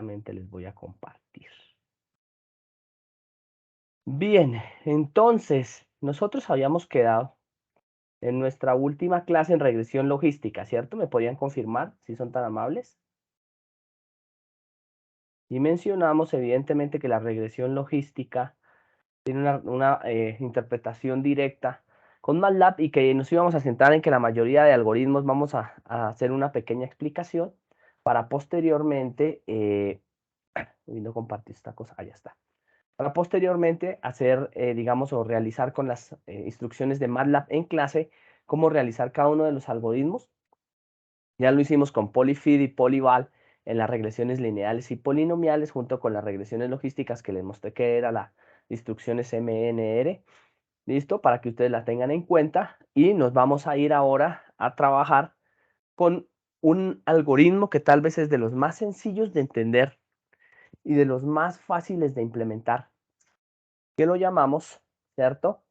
Realmente les voy a compartir. Bien, entonces, nosotros habíamos quedado en nuestra última clase en regresión logística, ¿cierto? ¿Me podrían confirmar si son tan amables? Y mencionamos evidentemente que la regresión logística tiene una interpretación directa con MATLAB y que nos íbamos a centrar en que la mayoría de algoritmos vamos a hacer una pequeña explicación para posteriormente, no compartir esta cosa, ya está. Para posteriormente hacer, digamos, o realizar con las instrucciones de MATLAB en clase, cómo realizar cada uno de los algoritmos. Ya lo hicimos con polyfit y polyval en las regresiones lineales y polinomiales, junto con las regresiones logísticas que les mostré que era la instrucciones MNR. ¿Listo? Para que ustedes la tengan en cuenta. Y nos vamos a ir ahora a trabajar con un algoritmo que tal vez es de los más sencillos de entender y de los más fáciles de implementar, que lo llamamos, ¿cierto?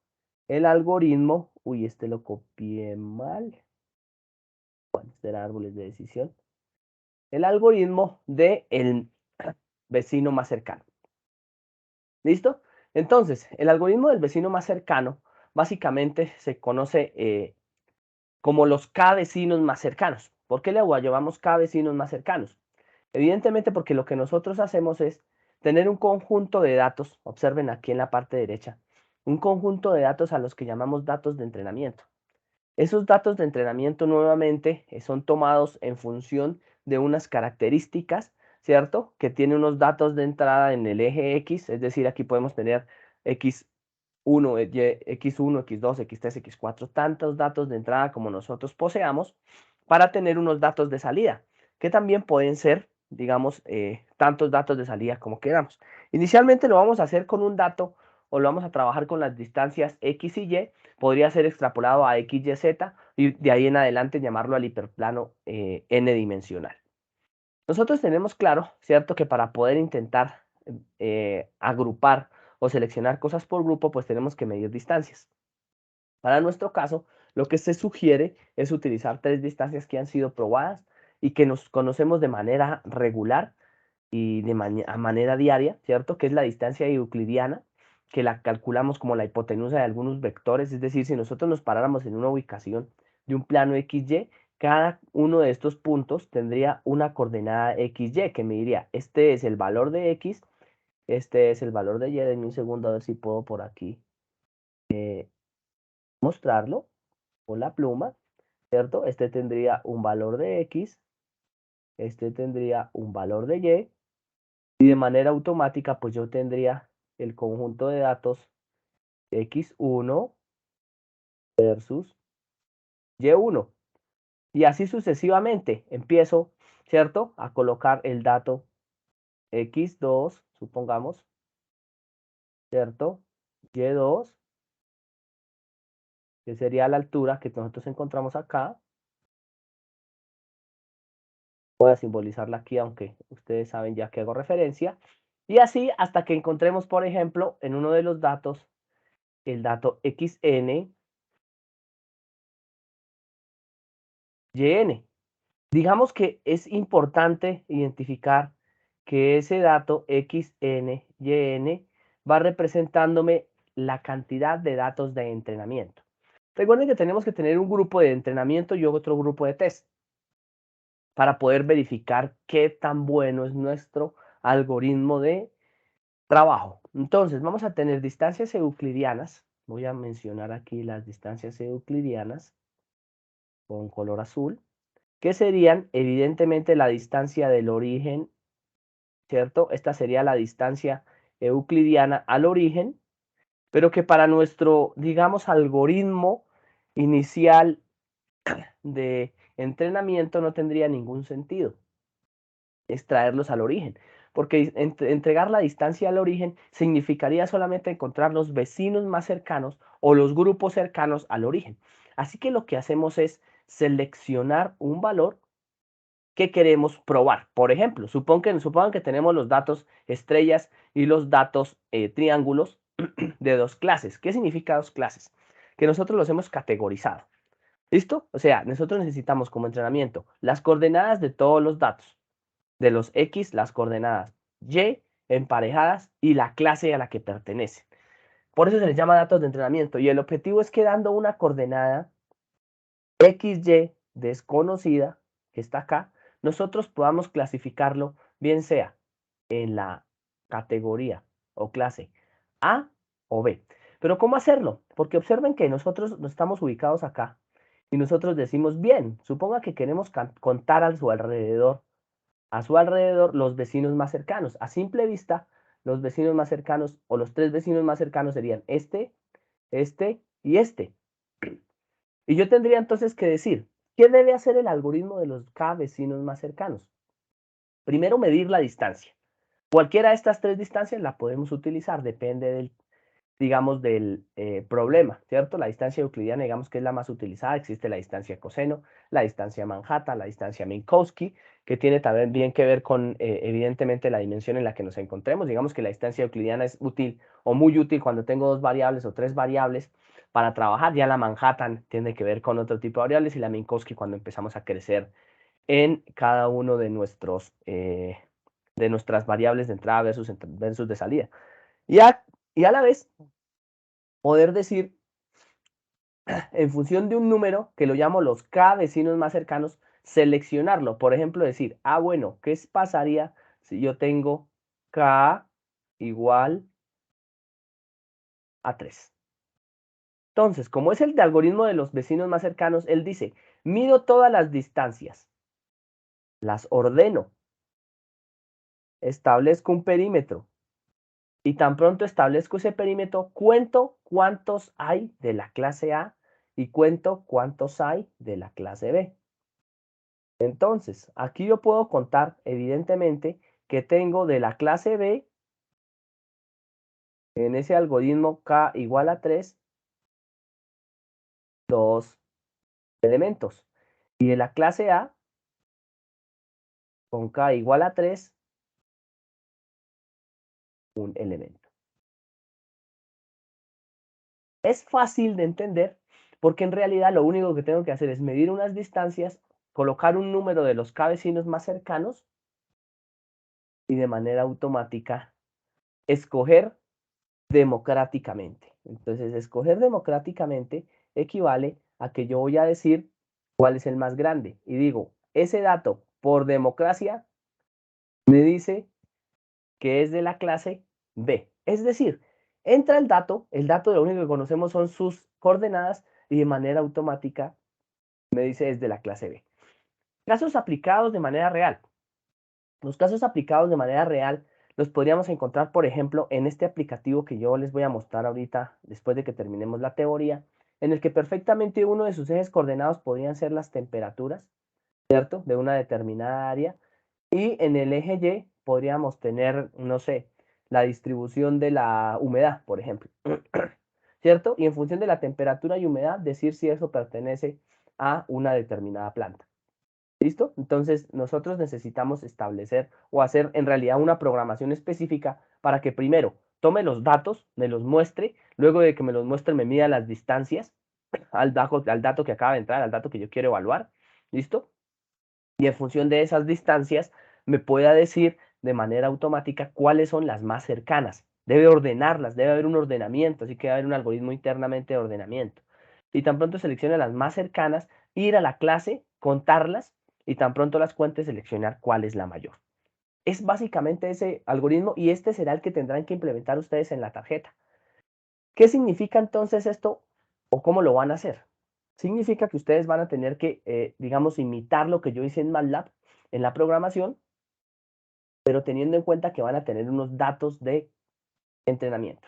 El algoritmo, uy, este lo copié mal. Bueno, este era árboles de decisión. El algoritmo de el vecino más cercano. ¿Listo? Entonces, el algoritmo del vecino más cercano básicamente se conoce como los K vecinos más cercanos. ¿Por qué le llamamos K vecinos más cercanos? Evidentemente porque lo que nosotros hacemos es tener un conjunto de datos, observen aquí en la parte derecha, un conjunto de datos a los que llamamos datos de entrenamiento. Esos datos de entrenamiento nuevamente son tomados en función de unas características, ¿cierto? Que tiene unos datos de entrada en el eje X, es decir, aquí podemos tener X1, X1, X2, X3, X4, tantos datos de entrada como nosotros poseamos para tener unos datos de salida, que también pueden ser, digamos, tantos datos de salida como queramos. Inicialmente lo vamos a hacer con un dato o lo vamos a trabajar con las distancias X y Y, podría ser extrapolado a X, Y, Z y de ahí en adelante llamarlo al hiperplano n dimensional. Nosotros tenemos claro, ¿cierto?, que para poder intentar agrupar o seleccionar cosas por grupo, pues tenemos que medir distancias. Para nuestro caso, lo que se sugiere es utilizar 3 distancias que han sido probadas y que nos conocemos de manera regular y de manera diaria, ¿cierto? Que es la distancia euclidiana, que la calculamos como la hipotenusa de algunos vectores, es decir, si nosotros nos paráramos en una ubicación de un plano XY, cada uno de estos puntos tendría una coordenada XY que me diría, este es el valor de X, este es el valor de Y, denme un segundo a ver si puedo por aquí mostrarlo con la pluma, ¿cierto? Este tendría un valor de X, este tendría un valor de Y, y de manera automática, pues yo tendría el conjunto de datos X1 versus Y1. Y así sucesivamente empiezo, ¿cierto?, a colocar el dato X2, supongamos, ¿cierto? Y2, que sería la altura que nosotros encontramos acá. Voy a simbolizarla aquí, aunque ustedes saben ya que hago referencia. Y así hasta que encontremos, por ejemplo, en uno de los datos, el dato XN, YN. Digamos que es importante identificar que ese dato XN, YN va representándome la cantidad de datos de entrenamiento. Recuerden que tenemos que tener un grupo de entrenamiento y otro grupo de test para poder verificar qué tan bueno es nuestro algoritmo de trabajo. Entonces, vamos a tener distancias euclidianas. Voy a mencionar aquí las distancias euclidianas con color azul, que serían evidentemente la distancia del origen, ¿cierto? Esta sería la distancia euclidiana al origen, pero que para nuestro, digamos, algoritmo inicial de entrenamiento no tendría ningún sentido extraerlos al origen, porque entregar la distancia al origen significaría solamente encontrar los vecinos más cercanos o los grupos cercanos al origen. Así que lo que hacemos es seleccionar un valor que queremos probar. Por ejemplo, supongan que tenemos los datos estrellas y los datos triángulos de dos clases. ¿Qué significa dos clases? Que nosotros los hemos categorizado. ¿Listo? O sea, nosotros necesitamos como entrenamiento las coordenadas de todos los datos. de los X, las coordenadas Y emparejadas y la clase a la que pertenece. Por eso se les llama datos de entrenamiento. Y el objetivo es que dando una coordenada XY desconocida, que está acá, nosotros podamos clasificarlo, bien sea en la categoría o clase A o B. Pero ¿cómo hacerlo? Porque observen que nosotros no estamos ubicados acá y nosotros decimos, bien, suponga que queremos contar a su alrededor los vecinos más cercanos. A simple vista, los vecinos más cercanos o los tres vecinos más cercanos serían este y este. Y yo tendría entonces que decir, ¿qué debe hacer el algoritmo de los K vecinos más cercanos? Primero, medir la distancia. Cualquiera de estas tres distancias la podemos utilizar, depende del, digamos, del problema, ¿cierto? La distancia euclidiana, digamos que es la más utilizada. Existe la distancia coseno, la distancia Manhattan, la distancia Minkowski, que tiene también bien que ver con, evidentemente, la dimensión en la que nos encontremos. Digamos que la distancia euclidiana es útil o muy útil cuando tengo dos variables o tres variables para trabajar. Ya la Manhattan tiene que ver con otro tipo de variables y la Minkowski cuando empezamos a crecer en cada uno de nuestras variables de entrada versus de salida. Y a la vez poder decir, en función de un número, que lo llamo los K vecinos más cercanos, seleccionarlo. Por ejemplo, decir, bueno, ¿qué pasaría si yo tengo K igual a 3? Entonces, como es el de algoritmo de los vecinos más cercanos, él dice, mido todas las distancias, las ordeno, establezco un perímetro, y tan pronto establezco ese perímetro, cuento cuántos hay de la clase A y cuento cuántos hay de la clase B. Entonces, aquí yo puedo contar, evidentemente, que tengo de la clase B, en ese algoritmo K igual a 3, dos elementos. Y de la clase A, con K igual a 3, un elemento. Es fácil de entender porque en realidad lo único que tengo que hacer es medir unas distancias, colocar un número de los K vecinos más cercanos y de manera automática escoger democráticamente. Entonces, escoger democráticamente equivale a que yo voy a decir cuál es el más grande. Y digo, ese dato por democracia me dice que es de la clase B. Es decir, entra el dato lo único que conocemos son sus coordenadas y de manera automática me dice es de la clase B. Casos aplicados de manera real. Los casos aplicados de manera real los podríamos encontrar, por ejemplo, en este aplicativo que yo les voy a mostrar ahorita, después de que terminemos la teoría, en el que perfectamente uno de sus ejes coordenados podrían ser las temperaturas, ¿cierto? De una determinada área. Y en el eje Y podríamos tener, no sé, la distribución de la humedad, por ejemplo, ¿cierto? Y en función de la temperatura y humedad, decir si eso pertenece a una determinada planta. ¿Listo? Entonces, nosotros necesitamos establecer o hacer en realidad una programación específica para que primero tome los datos, me los muestre, luego de que me los muestre me mida las distancias al dato que acaba de entrar, al dato que yo quiero evaluar. ¿Listo? Y en función de esas distancias me pueda decir de manera automática cuáles son las más cercanas. Debe ordenarlas, debe haber un ordenamiento, así que debe haber un algoritmo internamente de ordenamiento. Y tan pronto seleccione las más cercanas, ir a la clase, contarlas y tan pronto las cuente, seleccionar cuál es la mayor. Es básicamente ese algoritmo y este será el que tendrán que implementar ustedes en la tarjeta. ¿Qué significa entonces esto o cómo lo van a hacer? Significa que ustedes van a tener que, digamos, imitar lo que yo hice en MATLAB en la programación, pero teniendo en cuenta que van a tener unos datos de entrenamiento.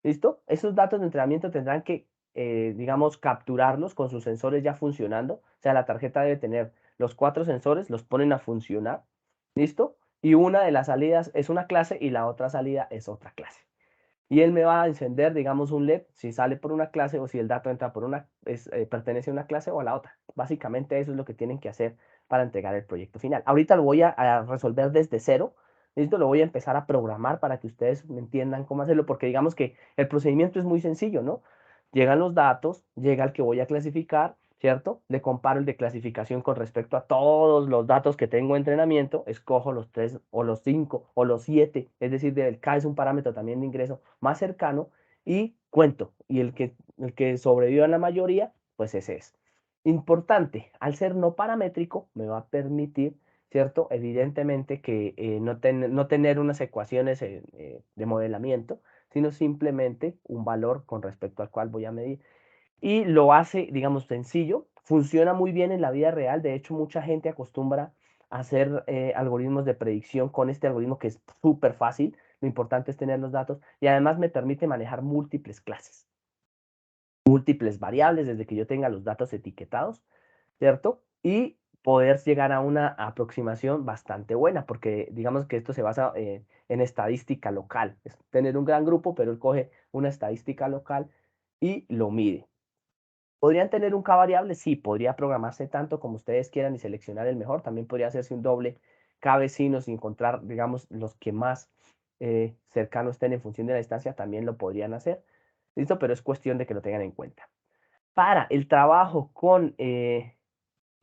¿Listo? Esos datos de entrenamiento tendrán que, digamos, capturarlos con sus sensores ya funcionando. O sea, la tarjeta debe tener los 4 sensores, los ponen a funcionar. ¿Listo? Y una de las salidas es una clase y la otra salida es otra clase. Y él me va a encender, digamos, un LED si sale por una clase o si el dato entra por pertenece a una clase o a la otra. Básicamente eso es lo que tienen que hacer para entregar el proyecto final. Ahorita lo voy a resolver desde cero. Listo, lo voy a empezar a programar para que ustedes me entiendan cómo hacerlo, porque digamos que el procedimiento es muy sencillo, ¿no? Llegan los datos, llega el que voy a clasificar, ¿cierto? Le comparo el de clasificación con respecto a todos los datos que tengo de entrenamiento, escojo los 3 o los 5 o los 7, es decir, el K es un parámetro también de ingreso más cercano y cuento. Y el que sobreviva en la mayoría, pues ese es. Importante, al ser no paramétrico, me va a permitir, ¿cierto? Evidentemente que no tener unas ecuaciones de modelamiento, sino simplemente un valor con respecto al cual voy a medir y lo hace, digamos, sencillo. Funciona muy bien en la vida real. De hecho, mucha gente acostumbra a hacer algoritmos de predicción con este algoritmo que es súper fácil. Lo importante es tener los datos y además me permite manejar múltiples clases, múltiples variables desde que yo tenga los datos etiquetados, ¿cierto? Y poder llegar a una aproximación bastante buena, porque digamos que esto se basa en estadística local. Es tener un gran grupo, pero él coge una estadística local y lo mide. ¿Podrían tener un K variable? Sí, podría programarse tanto como ustedes quieran y seleccionar el mejor. También podría hacerse un doble K vecinos y encontrar, digamos, los que más cercanos estén en función de la distancia, también lo podrían hacer. ¿Listo? Pero es cuestión de que lo tengan en cuenta. Para el trabajo con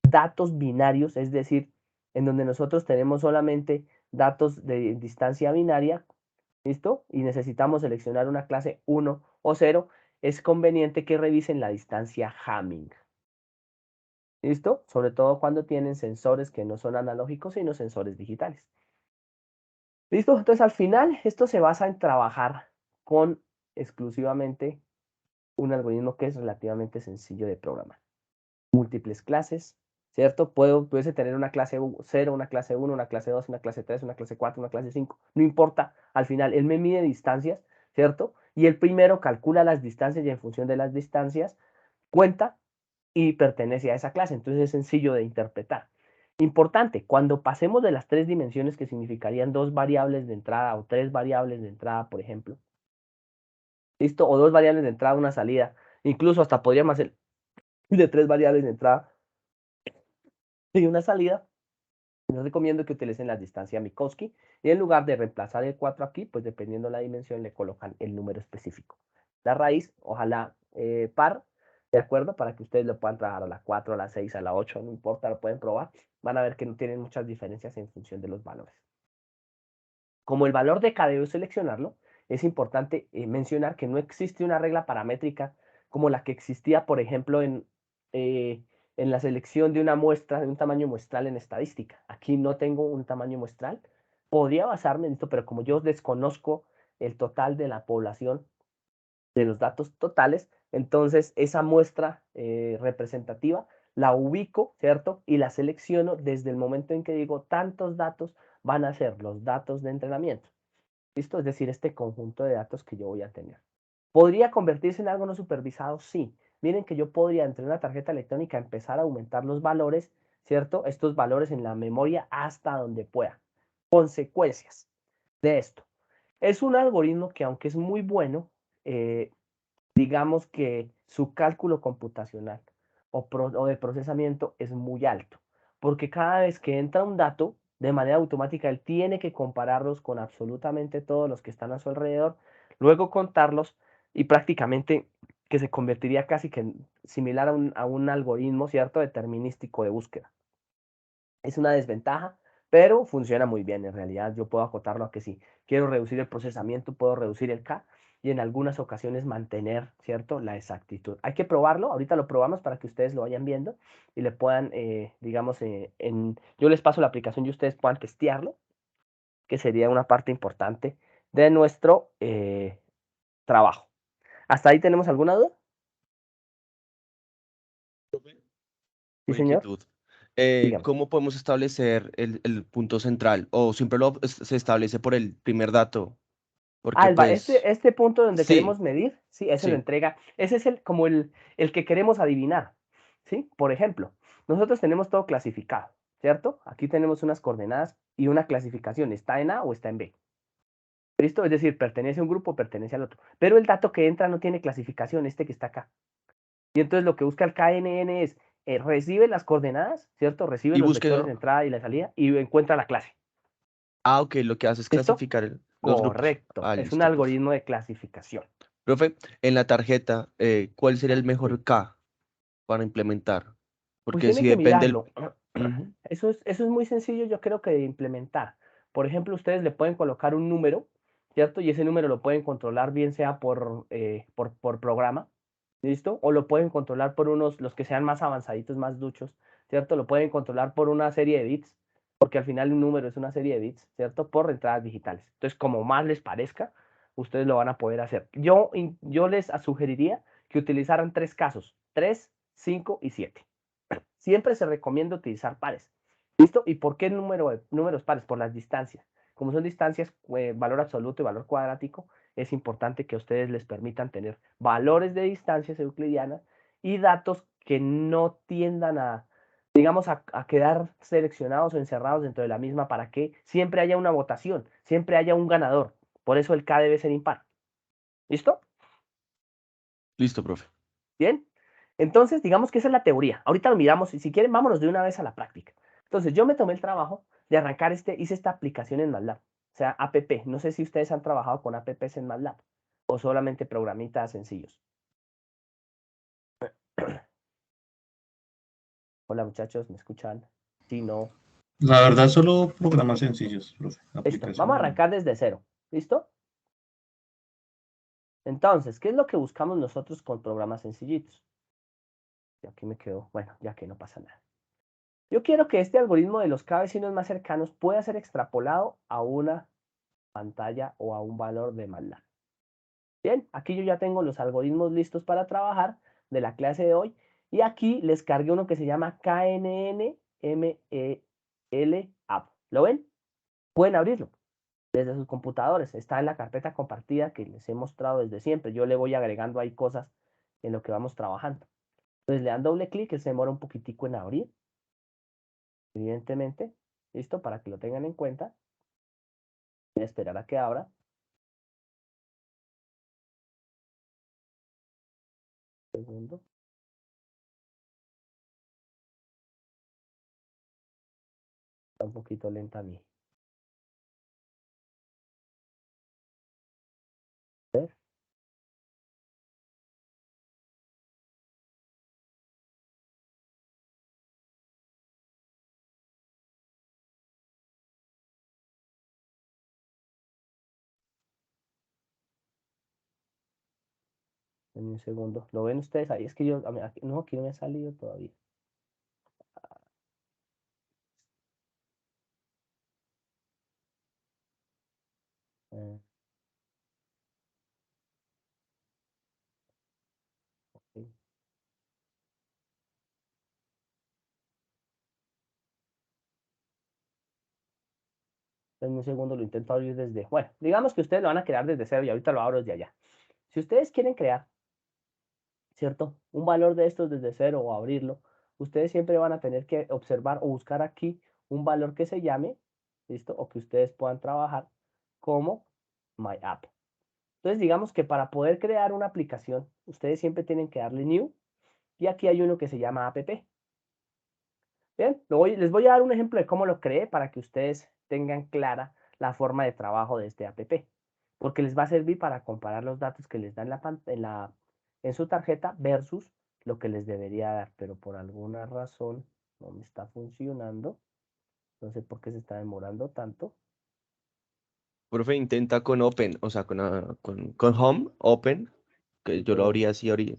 datos binarios, es decir, en donde nosotros tenemos solamente datos de distancia binaria, ¿listo? Y necesitamos seleccionar una clase 1 o 0, es conveniente que revisen la distancia Hamming. ¿Listo? Sobre todo cuando tienen sensores que no son analógicos, sino sensores digitales. ¿Listo? Entonces, al final, esto se basa en trabajar con exclusivamente un algoritmo que es relativamente sencillo de programar. Múltiples clases, ¿cierto? Puede tener una clase 0, una clase 1, una clase 2, una clase 3, una clase 4, una clase 5. No importa, al final, él me mide distancias, ¿cierto? Y el primero calcula las distancias y en función de las distancias cuenta y pertenece a esa clase. Entonces es sencillo de interpretar. Importante, cuando pasemos de las 3 dimensiones que significarían 2 variables de entrada o 3 variables de entrada, por ejemplo, ¿listo? O 2 variables de entrada, una salida, incluso hasta podríamos hacer de 3 variables de entrada y una salida. Les recomiendo que utilicen la distancia Minkowski y en lugar de reemplazar el 4 aquí, pues dependiendo de la dimensión le colocan el número específico. La raíz, ojalá par, ¿de acuerdo? Para que ustedes lo puedan trabajar a la 4, a la 6, a la 8, no importa, lo pueden probar. Van a ver que no tienen muchas diferencias en función de los valores. Como el valor de cada debo seleccionarlo, es importante mencionar que no existe una regla paramétrica como la que existía, por ejemplo, en la selección de una muestra, de un tamaño muestral en estadística. Aquí no tengo un tamaño muestral. Podría basarme en esto, pero como yo desconozco el total de la población, de los datos totales, entonces esa muestra representativa la ubico, ¿cierto? Y la selecciono desde el momento en que digo tantos datos van a ser los datos de entrenamiento. ¿Listo? Es decir, este conjunto de datos que yo voy a tener. ¿Podría convertirse en algo no supervisado? Sí. Miren que yo podría, entre una tarjeta electrónica, empezar a aumentar los valores, ¿cierto? Estos valores en la memoria hasta donde pueda. Consecuencias de esto. Es un algoritmo que, aunque es muy bueno, digamos que su cálculo computacional o de procesamiento es muy alto, porque cada vez que entra un dato, de manera automática, él tiene que compararlos con absolutamente todos los que están a su alrededor, luego contarlos y prácticamente que se convertiría casi que similar a un algoritmo, ¿cierto?, determinístico de búsqueda. Es una desventaja, pero funciona muy bien. En realidad, yo puedo acotarlo a que si quiero reducir el procesamiento, puedo reducir el K y en algunas ocasiones mantener, ¿cierto?, la exactitud. Hay que probarlo. Ahorita lo probamos para que ustedes lo vayan viendo y le puedan, digamos, yo les paso la aplicación y ustedes puedan testearlo, que sería una parte importante de nuestro trabajo. ¿Hasta ahí tenemos alguna duda? Sí, Una señor. inquietud. Dígame. ¿Cómo podemos establecer el punto central? ¿O siempre se establece por el primer dato? Porque pues, Este punto donde sí, queremos medir, sí, ese lo sí, entrega, ese es como el que queremos adivinar, ¿sí? Por ejemplo, nosotros tenemos todo clasificado, ¿cierto? Aquí tenemos unas coordenadas y una clasificación, ¿está en A o está en B? ¿Listo? Es decir, pertenece a un grupo, pertenece al otro. Pero el dato que entra no tiene clasificación, este que está acá. Y entonces lo que busca el KNN es, recibe las coordenadas, ¿cierto? Recibe y los vectores búsqueda. de entrada y la salida y encuentra la clase. Ah, ok, lo que hace es ¿Listo? clasificar los grupos. Correcto. Ah, Es un listo, profe. algoritmo de clasificación. Profe, en la tarjeta, ¿cuál sería el Sí. mejor K? para implementar? Pues Porque tienen si que depende el... mirarlo. Ujú. Eso es muy sencillo, yo creo que de implementar. Por ejemplo, ustedes le pueden colocar un número, ¿cierto? Y ese número lo pueden controlar bien sea por programa, ¿listo? O lo pueden controlar por los que sean más avanzaditos, más duchos, ¿cierto? Lo pueden controlar por una serie de bits, porque al final un número es una serie de bits, ¿cierto? Por entradas digitales. Entonces, como más les parezca, ustedes lo van a poder hacer. Yo les sugeriría que utilizaran tres casos, 3, 5 y 7. Siempre se recomienda utilizar pares. ¿Listo? ¿Y por qué números pares? Por las distancias. Como son distancias, valor absoluto y valor cuadrático, es importante que a ustedes les permitan tener valores de distancias euclidianas y datos que no tiendan a, digamos, a quedar seleccionados o encerrados dentro de la misma para que siempre haya una votación, siempre haya un ganador. Por eso el K debe ser impar. ¿Listo? Listo, profe. Bien. Entonces, digamos que esa es la teoría. Ahorita lo miramos y si quieren, vámonos de una vez a la práctica. Entonces, yo me tomé el trabajo de arrancar hice esta aplicación en MATLAB, o sea, app. No sé si ustedes han trabajado con apps en MATLAB o solamente programitas sencillos. Hola muchachos, ¿me escuchan? Si no, La verdad, solo programas sencillos, profe. listo. Vamos a Aplicaciones no. arrancar desde cero. ¿Listo? Entonces, ¿qué es lo que buscamos nosotros con programas sencillitos? Y aquí me quedo, bueno, ya que no pasa nada. Yo quiero que este algoritmo de los K vecinos más cercanos pueda ser extrapolado a una pantalla o a un valor de MATLAB. Bien, aquí yo ya tengo los algoritmos listos para trabajar de la clase de hoy y aquí les cargué uno que se llama KNNMEL App. ¿Lo ven? Pueden abrirlo desde sus computadores. Está en la carpeta compartida que les he mostrado desde siempre. Yo le voy agregando ahí cosas en lo que vamos trabajando. Entonces le dan doble clic, él se demora un poquitico en abrir, evidentemente. ¿Listo? Para que lo tengan en cuenta. Voy a esperar a que abra. Segundo. Está un poquito lenta a mí. ¿Ves? En un segundo. ¿Lo ven ustedes ahí? Es que yo, no, aquí no me ha salido todavía. Eh, ok. En un segundo lo intento abrir desde, bueno, digamos que ustedes lo van a crear desde cero y ahorita lo abro desde allá. Si ustedes quieren crear, ¿cierto? Un valor de estos desde cero o abrirlo, ustedes siempre van a tener que observar o buscar aquí un valor que se llame, ¿listo? O que ustedes puedan trabajar como My App. Entonces, digamos que para poder crear una aplicación, ustedes siempre tienen que darle New y aquí hay uno que se llama App. Bien, les voy a dar un ejemplo de cómo lo creé para que ustedes tengan clara la forma de trabajo de este app, porque les va a servir para comparar los datos que les dan en su tarjeta versus lo que les debería dar, pero por alguna razón no me está funcionando, no sé por qué se está demorando tanto. Profe, intenta con Open, o sea, con Home, Open, que Sí, yo lo abría así, abrí.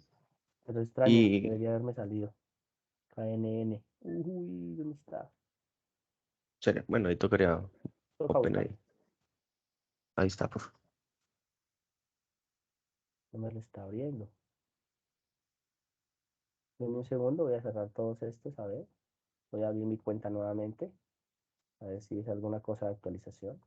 pero extraño, Y, debería haberme salido. KNN. Uy, ¿dónde está? bueno, ahí tocaría Toca Open buscarlo. ahí. Ahí está, profe. No me lo está abriendo. En un segundo voy a cerrar todos estos, a ver. Voy a abrir mi cuenta nuevamente, a ver si es alguna cosa de actualización.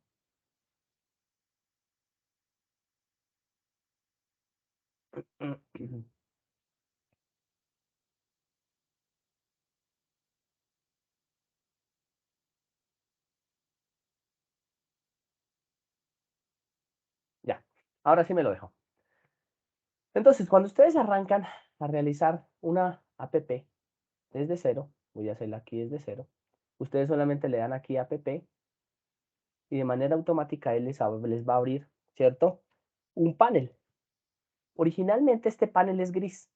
Ya, ahora sí me lo dejo. Entonces, cuando ustedes arrancan a realizar una app desde cero, voy a hacerla aquí desde cero, ustedes solamente le dan aquí app y de manera automática él les va a abrir, ¿cierto? Un panel. Originalmente este panel es gris.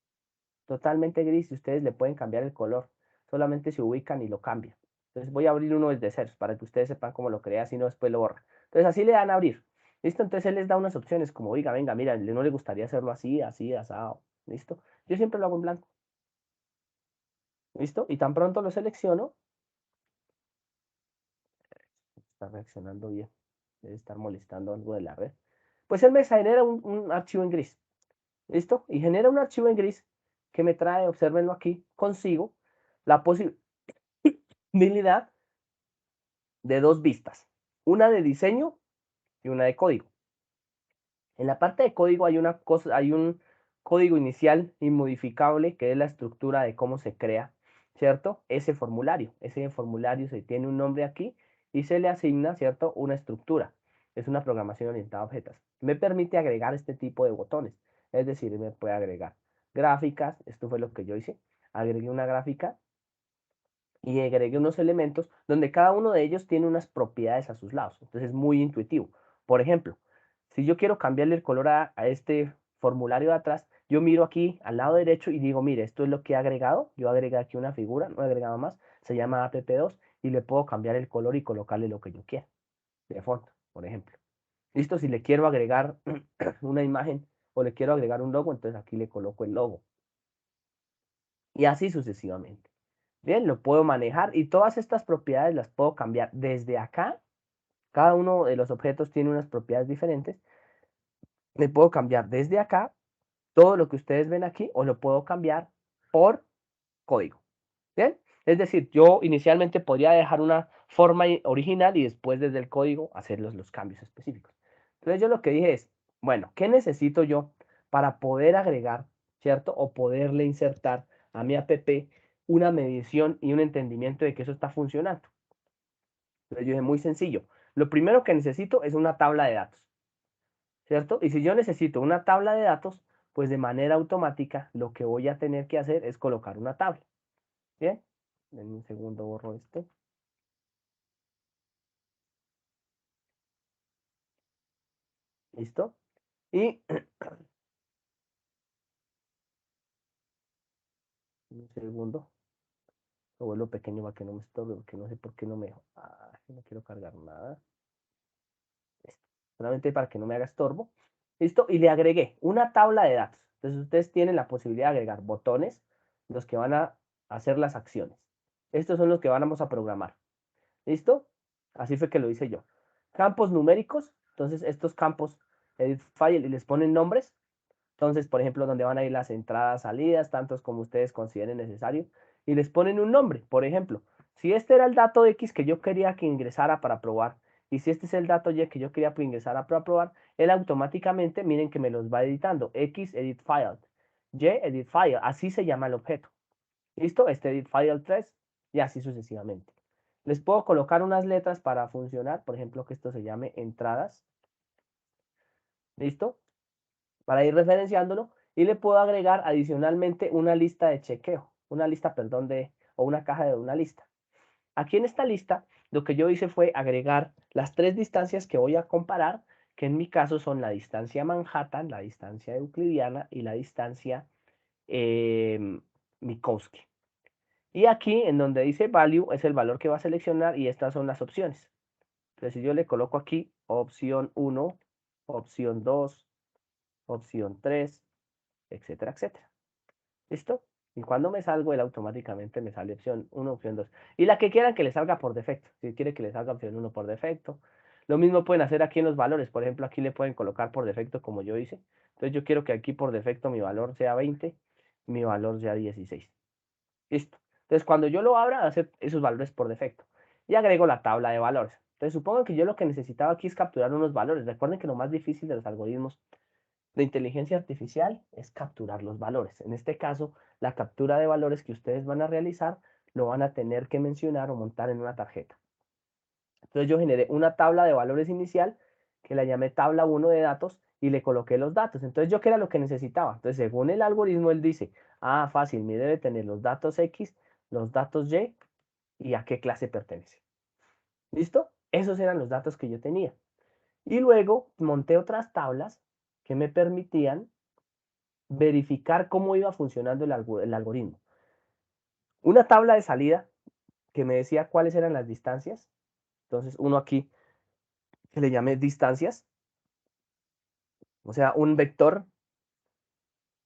totalmente gris y ustedes le pueden cambiar el color. Solamente se ubican y lo cambian. Entonces voy a abrir uno desde cero para que ustedes sepan cómo lo crea, si no después lo borra. Entonces así le dan a abrir. ¿Listo? Entonces él les da unas opciones como, oiga, venga, mira, no le gustaría hacerlo así, así, asado. ¿Listo? Yo siempre lo hago en blanco. ¿Listo? Y tan pronto lo selecciono, está reaccionando bien. Debe estar molestando algo de la red. Pues él me genera un archivo en gris. ¿Listo? Y genera un archivo en gris que me trae, obsérvenlo aquí, consigo la posibilidad de dos vistas. Una de diseño y una de código. En la parte de código hay hay un código inicial inmodificable que es la estructura de cómo se crea, ¿cierto? Ese formulario. Ese formulario se tiene un nombre aquí y se le asigna, ¿cierto? Una estructura. Es una programación orientada a objetos. Me permite agregar este tipo de botones. Es decir, me puede agregar gráficas. Esto fue lo que yo hice. Agregué una gráfica y agregué unos elementos donde cada uno de ellos tiene unas propiedades a sus lados. Entonces es muy intuitivo. Por ejemplo, si yo quiero cambiarle el color a este formulario de atrás, yo miro aquí al lado derecho y digo, mire, esto es lo que he agregado. Yo agregué aquí una figura, no he agregado más, se llama app2 y le puedo cambiar el color y colocarle lo que yo quiera, de fondo, por ejemplo. Listo, si le quiero agregar una imagen o le quiero agregar un logo, entonces aquí le coloco el logo. Y así sucesivamente. Bien, lo puedo manejar y todas estas propiedades las puedo cambiar desde acá. Cada uno de los objetos tiene unas propiedades diferentes. Le puedo cambiar desde acá todo lo que ustedes ven aquí o lo puedo cambiar por código. Bien, es decir, yo inicialmente podría dejar una forma original y después desde el código hacer los cambios específicos. Entonces yo lo que dije es, bueno, ¿qué necesito yo para poder agregar, ¿cierto? O poderle insertar a mi app una medición y un entendimiento de que eso está funcionando. Entonces yo dije, muy sencillo. Lo primero que necesito es una tabla de datos, ¿cierto? Y si yo necesito una tabla de datos, pues de manera automática lo que voy a tener que hacer es colocar una tabla. Bien, en un segundo borro este. ¿Listo? Y un segundo, lo vuelvo pequeño para que no me estorbe, porque no sé por qué no me... no quiero cargar nada. Listo. Solamente para que no me haga estorbo. ¿Listo? Y le agregué una tabla de datos. Entonces ustedes tienen la posibilidad de agregar botones, los que van a hacer las acciones. Estos son los que vamos a programar. ¿Listo? Así fue que lo hice yo. Campos numéricos. Entonces estos campos, edit file, y les ponen nombres. Entonces, por ejemplo, donde van a ir las entradas, salidas, tantos como ustedes consideren necesario, y les ponen un nombre. Por ejemplo, si este era el dato X que yo quería que ingresara para probar, y si este es el dato Y que yo quería que ingresara para probar, él automáticamente, miren que me los va editando. X edit file, Y edit file, así se llama el objeto. ¿Listo? Este edit file 3 y así sucesivamente. Les puedo colocar unas letras para funcionar, por ejemplo, que esto se llame entradas. ¿Listo? Para ir referenciándolo y le puedo agregar adicionalmente una lista de chequeo, una lista, perdón, o una caja de una lista. Aquí en esta lista lo que yo hice fue agregar las tres distancias que voy a comparar, que en mi caso son la distancia Manhattan, la distancia euclidiana y la distancia Minkowski. Y aquí en donde dice value es el valor que va a seleccionar y estas son las opciones. Entonces si yo le coloco aquí opción 1, opción 2, opción 3, etcétera, etcétera. ¿Listo? Y cuando me salgo, él automáticamente me sale opción 1, opción 2. Y la que quieran que le salga por defecto. Si quiere que le salga opción 1 por defecto. Lo mismo pueden hacer aquí en los valores. Por ejemplo, aquí le pueden colocar por defecto como yo hice. Entonces yo quiero que aquí por defecto mi valor sea 20, mi valor sea 16. Listo. Entonces cuando yo lo abra, va a hacer esos valores por defecto. Y agrego la tabla de valores. Entonces supongo que yo lo que necesitaba aquí es capturar unos valores. Recuerden que lo más difícil de los algoritmos de inteligencia artificial es capturar los valores. En este caso, la captura de valores que ustedes van a realizar lo van a tener que mencionar o montar en una tarjeta. Entonces yo generé una tabla de valores inicial que la llamé tabla 1 de datos y le coloqué los datos. Entonces yo qué era lo que necesitaba. Entonces según el algoritmo él dice, fácil, me debe tener los datos X, los datos y a qué clase pertenece. ¿Listo? Esos eran los datos que yo tenía. Y luego monté otras tablas que me permitían verificar cómo iba funcionando el algoritmo. Una tabla de salida que me decía cuáles eran las distancias. Entonces, uno aquí que le llamé distancias, o sea, un vector.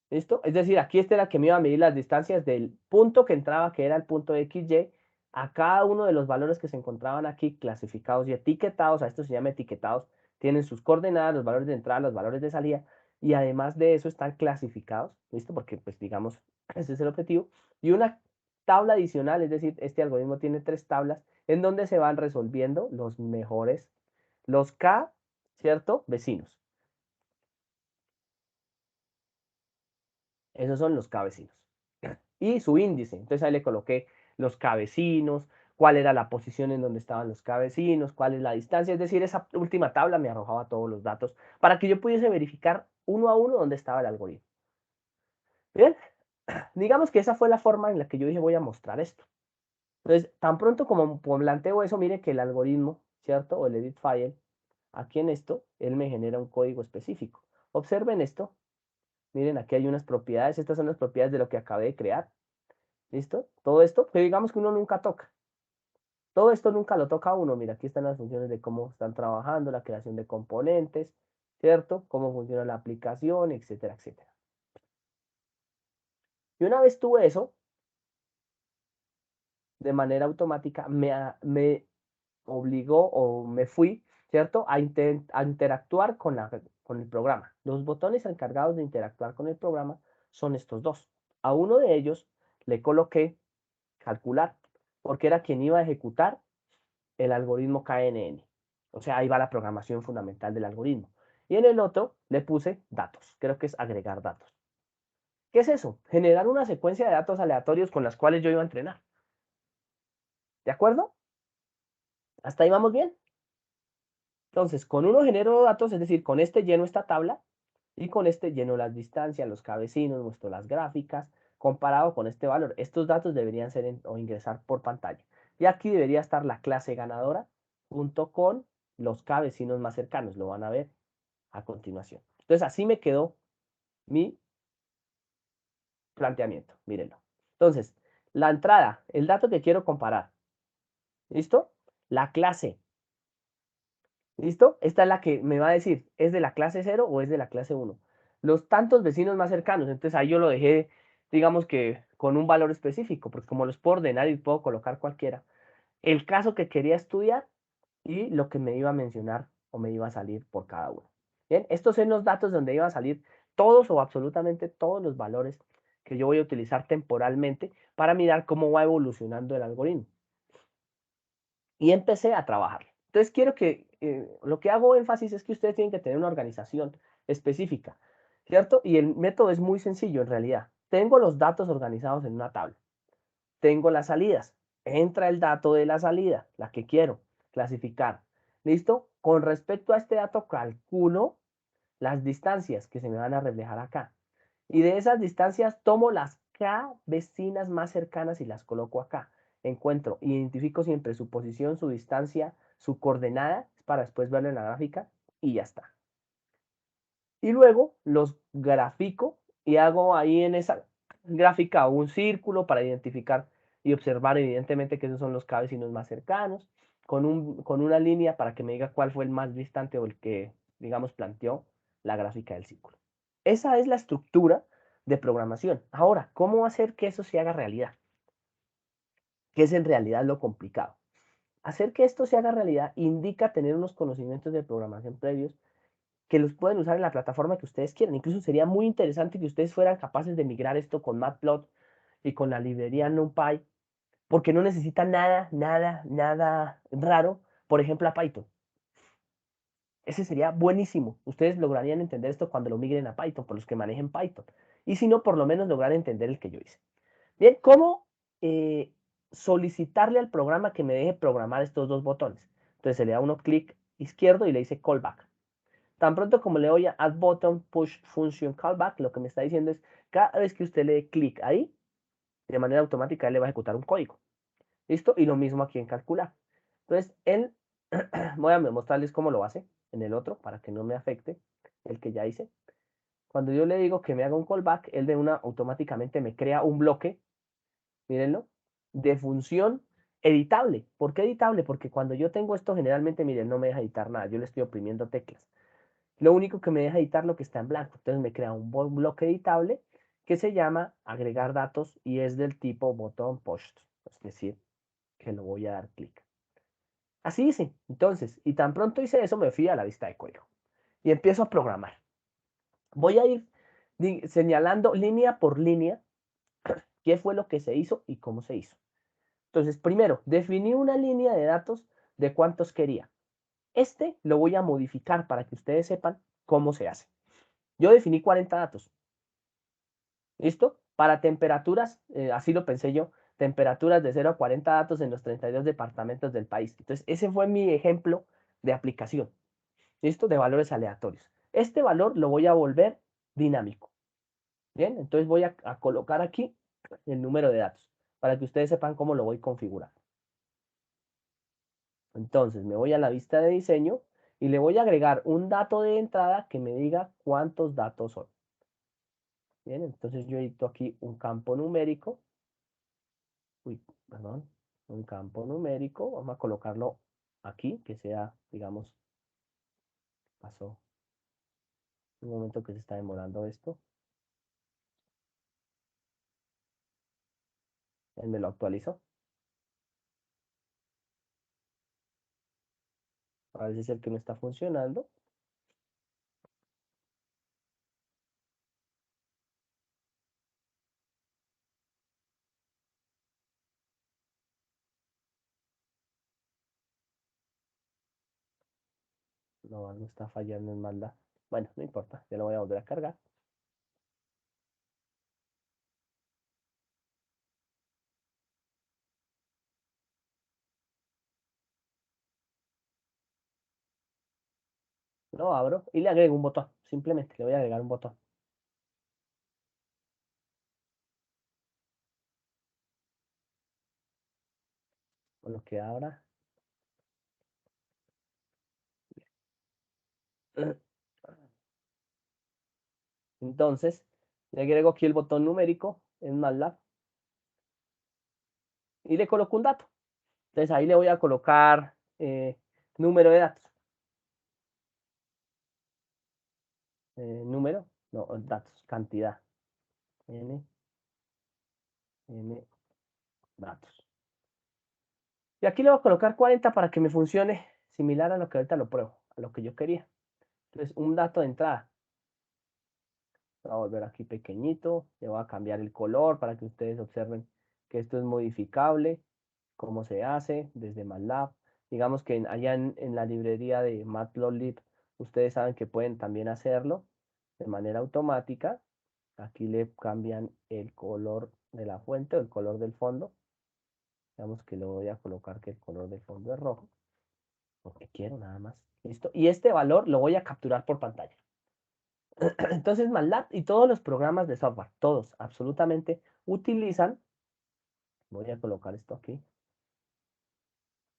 ¿Listo? Es decir, aquí este era el que me iba a medir las distancias del punto que entraba, que era el punto XY, a cada uno de los valores que se encontraban aquí clasificados y etiquetados. A esto se llama etiquetados. Tienen sus coordenadas, los valores de entrada, los valores de salida, y además de eso están clasificados, ¿listo? Porque, pues, digamos, ese es el objetivo. Y una tabla adicional, es decir, este algoritmo tiene 3 tablas en donde se van resolviendo los mejores, los K, ¿cierto? Vecinos. Esos son los K vecinos. Y su índice. Entonces ahí le coloqué los K vecinos, cuál era la posición en donde estaban los K vecinos, cuál es la distancia. Es decir, esa última tabla me arrojaba todos los datos para que yo pudiese verificar uno a uno dónde estaba el algoritmo. Bien, digamos que esa fue la forma en la que yo dije voy a mostrar esto. Entonces, tan pronto como planteo eso, mire que el algoritmo, ¿cierto? O el edit file, aquí en esto, él me genera un código específico. Observen esto. Miren, aquí hay unas propiedades. Estas son las propiedades de lo que acabé de crear. ¿Listo? Todo esto, que digamos que uno nunca toca. Todo esto nunca lo toca uno. Mira, aquí están las funciones de cómo están trabajando, la creación de componentes, ¿cierto? Cómo funciona la aplicación, etcétera, etcétera. Y una vez tuve eso, de manera automática, me obligó o me fui, ¿cierto? A interactuar con el programa. Los botones encargados de interactuar con el programa son estos dos. A uno de ellos le coloqué calcular, porque era quien iba a ejecutar el algoritmo KNN. O sea, ahí va la programación fundamental del algoritmo. Y en el otro le puse datos. Creo que es agregar datos. ¿Qué es eso? Generar una secuencia de datos aleatorios con las cuales yo iba a entrenar. ¿De acuerdo? ¿Hasta ahí vamos bien? Entonces, con uno genero datos, es decir, con este lleno esta tabla y con este lleno las distancias, los cabecinos, muestro las gráficas, comparado con este valor. Estos datos deberían ser o ingresar por pantalla. Y aquí debería estar la clase ganadora junto con los cabecinos más cercanos. Lo van a ver a continuación. Entonces, así me quedó mi planteamiento. Mírenlo. Entonces, la entrada, el dato que quiero comparar. ¿Listo? La clase. ¿Listo? Esta es la que me va a decir, ¿es de la clase 0 o es de la clase 1? Los tantos vecinos más cercanos. Entonces, ahí yo lo dejé, digamos que con un valor específico, porque como los puedo ordenar y puedo colocar cualquiera. El caso que quería estudiar y lo que me iba a mencionar o me iba a salir por cada uno. Bien, estos son los datos donde iban a salir todos o absolutamente todos los valores que yo voy a utilizar temporalmente para mirar cómo va evolucionando el algoritmo. Y empecé a trabajar. Entonces quiero que, lo que hago énfasis es que ustedes tienen que tener una organización específica, ¿cierto? Y el método es muy sencillo en realidad. Tengo los datos organizados en una tabla. Tengo las salidas. Entra el dato de la salida, la que quiero clasificar. ¿Listo? Con respecto a este dato calculo las distancias que se me van a reflejar acá. Y de esas distancias tomo las K vecinas más cercanas y las coloco acá. Encuentro, identifico siempre su posición, su distancia, su coordenada, para después verlo en la gráfica y ya está. Y luego los grafico y hago ahí en esa gráfica un círculo para identificar y observar evidentemente que esos son los K vecinos más cercanos, con una línea para que me diga cuál fue el más distante o el que, digamos, planteó la gráfica del círculo. Esa es la estructura de programación. Ahora, ¿cómo hacer que eso se haga realidad? ¿Qué es en realidad lo complicado? Hacer que esto se haga realidad indica tener unos conocimientos de programación previos que los pueden usar en la plataforma que ustedes quieran. Incluso sería muy interesante que ustedes fueran capaces de migrar esto con Matplot y con la librería NumPy, porque no necesita nada raro, por ejemplo, a Python. Ese sería buenísimo. Ustedes lograrían entender esto cuando lo migren a Python, por los que manejen Python. Y si no, por lo menos lograr entender el que yo hice. Bien, ¿cómo solicitarle al programa que me deje programar estos dos botones? Entonces se le da uno clic izquierdo y le dice callback. Tan pronto como le doy a add button push function callback, lo que me está diciendo es cada vez que usted le dé clic ahí, de manera automática él le va a ejecutar un código. ¿Listo? Y lo mismo aquí en calcular. Entonces, él, voy a mostrarles cómo lo hace en el otro para que no me afecte el que ya hice. Cuando yo le digo que me haga un callback, él de una automáticamente me crea un bloque, mírenlo, de función editable. ¿Por qué editable? Porque cuando yo tengo esto, generalmente, miren, no me deja editar nada. Yo le estoy oprimiendo teclas. Lo único que me deja editar lo que está en blanco. Entonces me crea un bloque editable que se llama agregar datos y es del tipo botón post. Es decir, que lo voy a dar clic. Así hice. Entonces, y tan pronto hice eso, me fui a la vista de código y empiezo a programar. Voy a ir señalando línea por línea qué fue lo que se hizo y cómo se hizo. Entonces, primero, definí una línea de datos de cuántos quería. Este lo voy a modificar para que ustedes sepan cómo se hace. Yo definí 40 datos. ¿Listo? Para temperaturas, así lo pensé yo, temperaturas de 0 a 40 datos en los 32 departamentos del país. Entonces, ese fue mi ejemplo de aplicación. ¿Listo? De valores aleatorios. Este valor lo voy a volver dinámico. Bien, entonces voy a colocar aquí el número de datos para que ustedes sepan cómo lo voy a configurar. Entonces me voy a la vista de diseño y le voy a agregar un dato de entrada que me diga cuántos datos son. Bien, entonces yo edito aquí un campo numérico. Perdón, un campo numérico. Vamos a colocarlo aquí, que sea, digamos, pasó un momento que se está demorando esto. Él me lo actualizó. A ver si es el que no está funcionando. No, algo está fallando en maldad. Bueno, no importa, ya lo voy a volver a cargar. Lo abro y le agrego un botón. Simplemente le voy a agregar un botón. Con lo que abra. Entonces, le agrego aquí el botón numérico en MATLAB y le coloco un dato. Entonces ahí le voy a colocar número de datos. Número, no, datos, cantidad. N datos. Y aquí le voy a colocar 40 para que me funcione similar a lo que ahorita lo pruebo, a lo que yo quería. Entonces, un dato de entrada. Voy a volver aquí pequeñito, le voy a cambiar el color para que ustedes observen que esto es modificable, cómo se hace desde MATLAB. Digamos que allá en la librería de Matplotlib, ustedes saben que pueden también hacerlo de manera automática. Aquí le cambian el color de la fuente o el color del fondo. Digamos que le voy a colocar que el color del fondo es rojo, porque quiero nada más. ¿Listo? Y este valor lo voy a capturar por pantalla. Entonces MATLAB y todos los programas de software, todos, absolutamente, utilizan, voy a colocar esto aquí,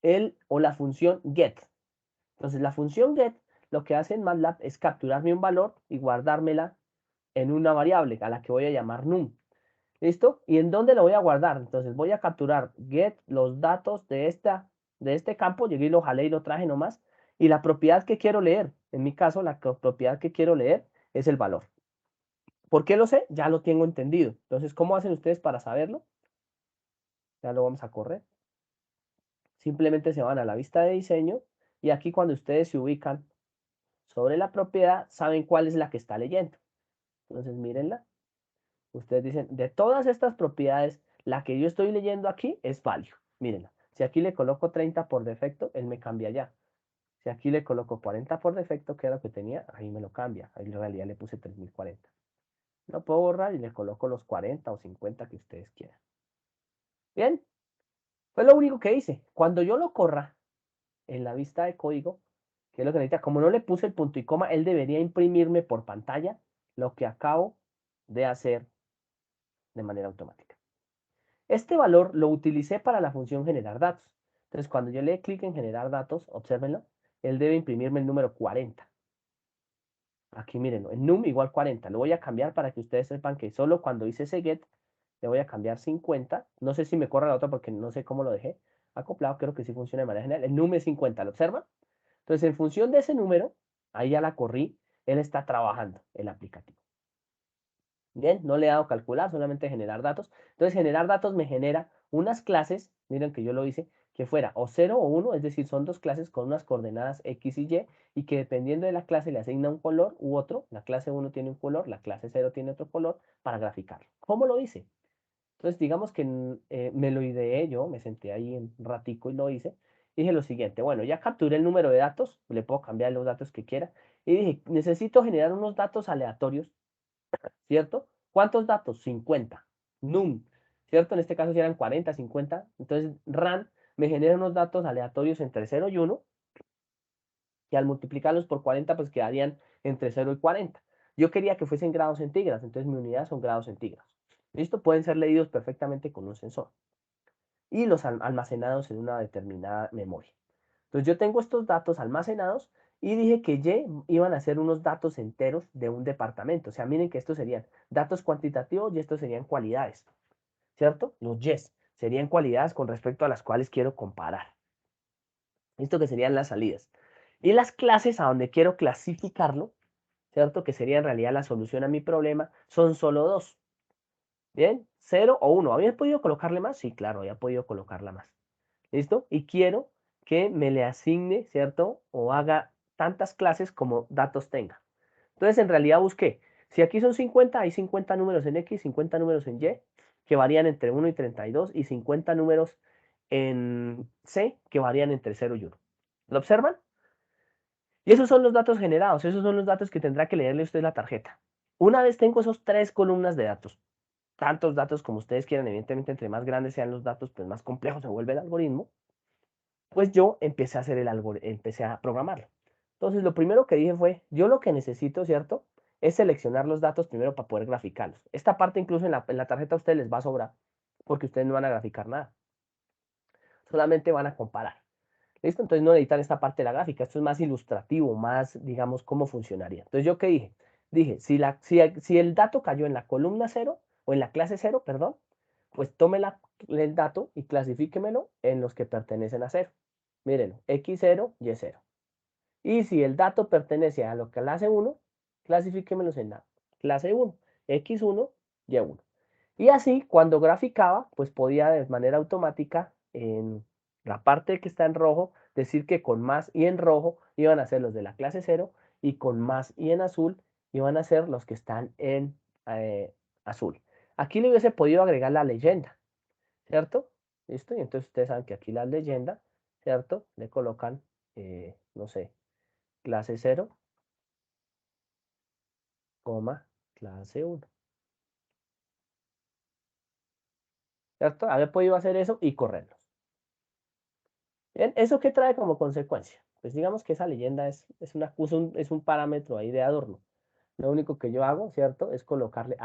el o la función get. Entonces la función get lo que hace en MATLAB es capturarme un valor y guardármela en una variable a la que voy a llamar num. ¿Listo? ¿Y en dónde lo voy a guardar? Entonces voy a capturar get los datos de este campo, llegué y lo jalé y lo traje nomás, y la propiedad que quiero leer, en mi caso la propiedad que quiero leer es el valor. ¿Por qué lo sé? Ya lo tengo entendido. Entonces, ¿cómo hacen ustedes para saberlo? Ya lo vamos a correr. Simplemente se van a la vista de diseño y aquí cuando ustedes se ubican sobre la propiedad, saben cuál es la que está leyendo. Entonces, mírenla. Ustedes dicen, de todas estas propiedades, la que yo estoy leyendo aquí es value. Mírenla. Si aquí le coloco 30 por defecto, él me cambia ya. Si aquí le coloco 40 por defecto, que era lo que tenía, ahí me lo cambia. Ahí en realidad le puse 3040. Lo puedo borrar y le coloco los 40 o 50 que ustedes quieran. Bien, fue lo único que hice. Cuando yo lo corra en la vista de código, que es lo que necesita, como no le puse el punto y coma, él debería imprimirme por pantalla lo que acabo de hacer de manera automática. Este valor lo utilicé para la función generar datos. Entonces, cuando yo le dé clic en generar datos, obsérvenlo, él debe imprimirme el número 40. Aquí miren, en num igual 40. Lo voy a cambiar para que ustedes sepan que solo cuando hice ese get le voy a cambiar 50. No sé si me corre la otra porque no sé cómo lo dejé acoplado. Creo que sí funciona de manera general. El num es 50, ¿lo observan? Entonces, en función de ese número, ahí ya la corrí, él está trabajando el aplicativo. Bien, no le he dado calcular, solamente generar datos. Entonces, generar datos me genera unas clases, miren que yo lo hice, que fuera o 0 o 1, es decir, son dos clases con unas coordenadas X y Y que dependiendo de la clase le asigna un color u otro. La clase 1 tiene un color, la clase 0 tiene otro color para graficarlo. ¿Cómo lo hice? Entonces, digamos que me lo ideé yo, me senté ahí un ratico y lo hice. Dije lo siguiente, bueno, ya capturé el número de datos, le puedo cambiar los datos que quiera. Y dije, necesito generar unos datos aleatorios, ¿cierto? ¿Cuántos datos? 50. Num, ¿cierto? En este caso si eran 40, 50. Entonces, run me genera unos datos aleatorios entre 0 y 1, que al multiplicarlos por 40, pues quedarían entre 0 y 40. Yo quería que fuesen grados centígrados, entonces mi unidad son grados centígrados. ¿Listo? Pueden ser leídos perfectamente con un sensor y los almacenados en una determinada memoria. Entonces yo tengo estos datos almacenados y dije que Y iban a ser unos datos enteros de un departamento. O sea, miren que estos serían datos cuantitativos y estos serían cualidades, ¿cierto? Los Ys serían cualidades con respecto a las cuales quiero comparar. Esto que serían las salidas. Y las clases a donde quiero clasificarlo, ¿cierto? Que sería en realidad la solución a mi problema, son solo dos. ¿Bien? 0 o 1. ¿Había podido colocarle más? Sí, claro, había podido colocarla más. ¿Listo? Y quiero que me le asigne, ¿cierto? O haga tantas clases como datos tenga. Entonces, en realidad busqué. Si aquí son 50, hay 50 números en X, 50 números en Y, que varían entre 1 y 32, y 50 números en C, que varían entre 0 y 1. ¿Lo observan? Y esos son los datos generados, esos son los datos que tendrá que leerle usted la tarjeta. Una vez tengo esos 3 columnas de datos, tantos datos como ustedes quieran, evidentemente entre más grandes sean los datos, pues más complejo se vuelve el algoritmo, pues yo empecé a hacer el algoritmo, empecé a programarlo. Entonces lo primero que dije fue, yo lo que necesito, ¿cierto? Es seleccionar los datos primero para poder graficarlos. Esta parte incluso en la tarjeta a ustedes les va a sobrar, porque ustedes no van a graficar nada. Solamente van a comparar. ¿Listo? Entonces no necesitan esta parte de la gráfica. Esto es más ilustrativo, más, digamos, cómo funcionaría. Entonces, ¿yo qué dije? Dije, si el dato cayó en la columna 0, o en la clase 0, perdón, pues tome el dato y clasifíquemelo en los que pertenecen a 0. Mírenlo, X0, Y0. Y si el dato pertenece a lo que clase 1, clasifíquemelos en la clase 1, X1, Y1. Y así, cuando graficaba, pues podía de manera automática en la parte que está en rojo, decir que con más y en rojo iban a ser los de la clase 0 y con más y en azul iban a ser los que están en azul. Aquí le hubiese podido agregar la leyenda, ¿cierto? ¿Listo? Y entonces ustedes saben que aquí la leyenda, ¿cierto? Le colocan, no sé, clase 0, coma, clase 1. ¿Cierto? Haber podido hacer eso y correrlos. Bien, ¿eso qué trae como consecuencia? Pues digamos que esa leyenda es un parámetro ahí de adorno. Lo único que yo hago, ¿cierto? Es colocarle,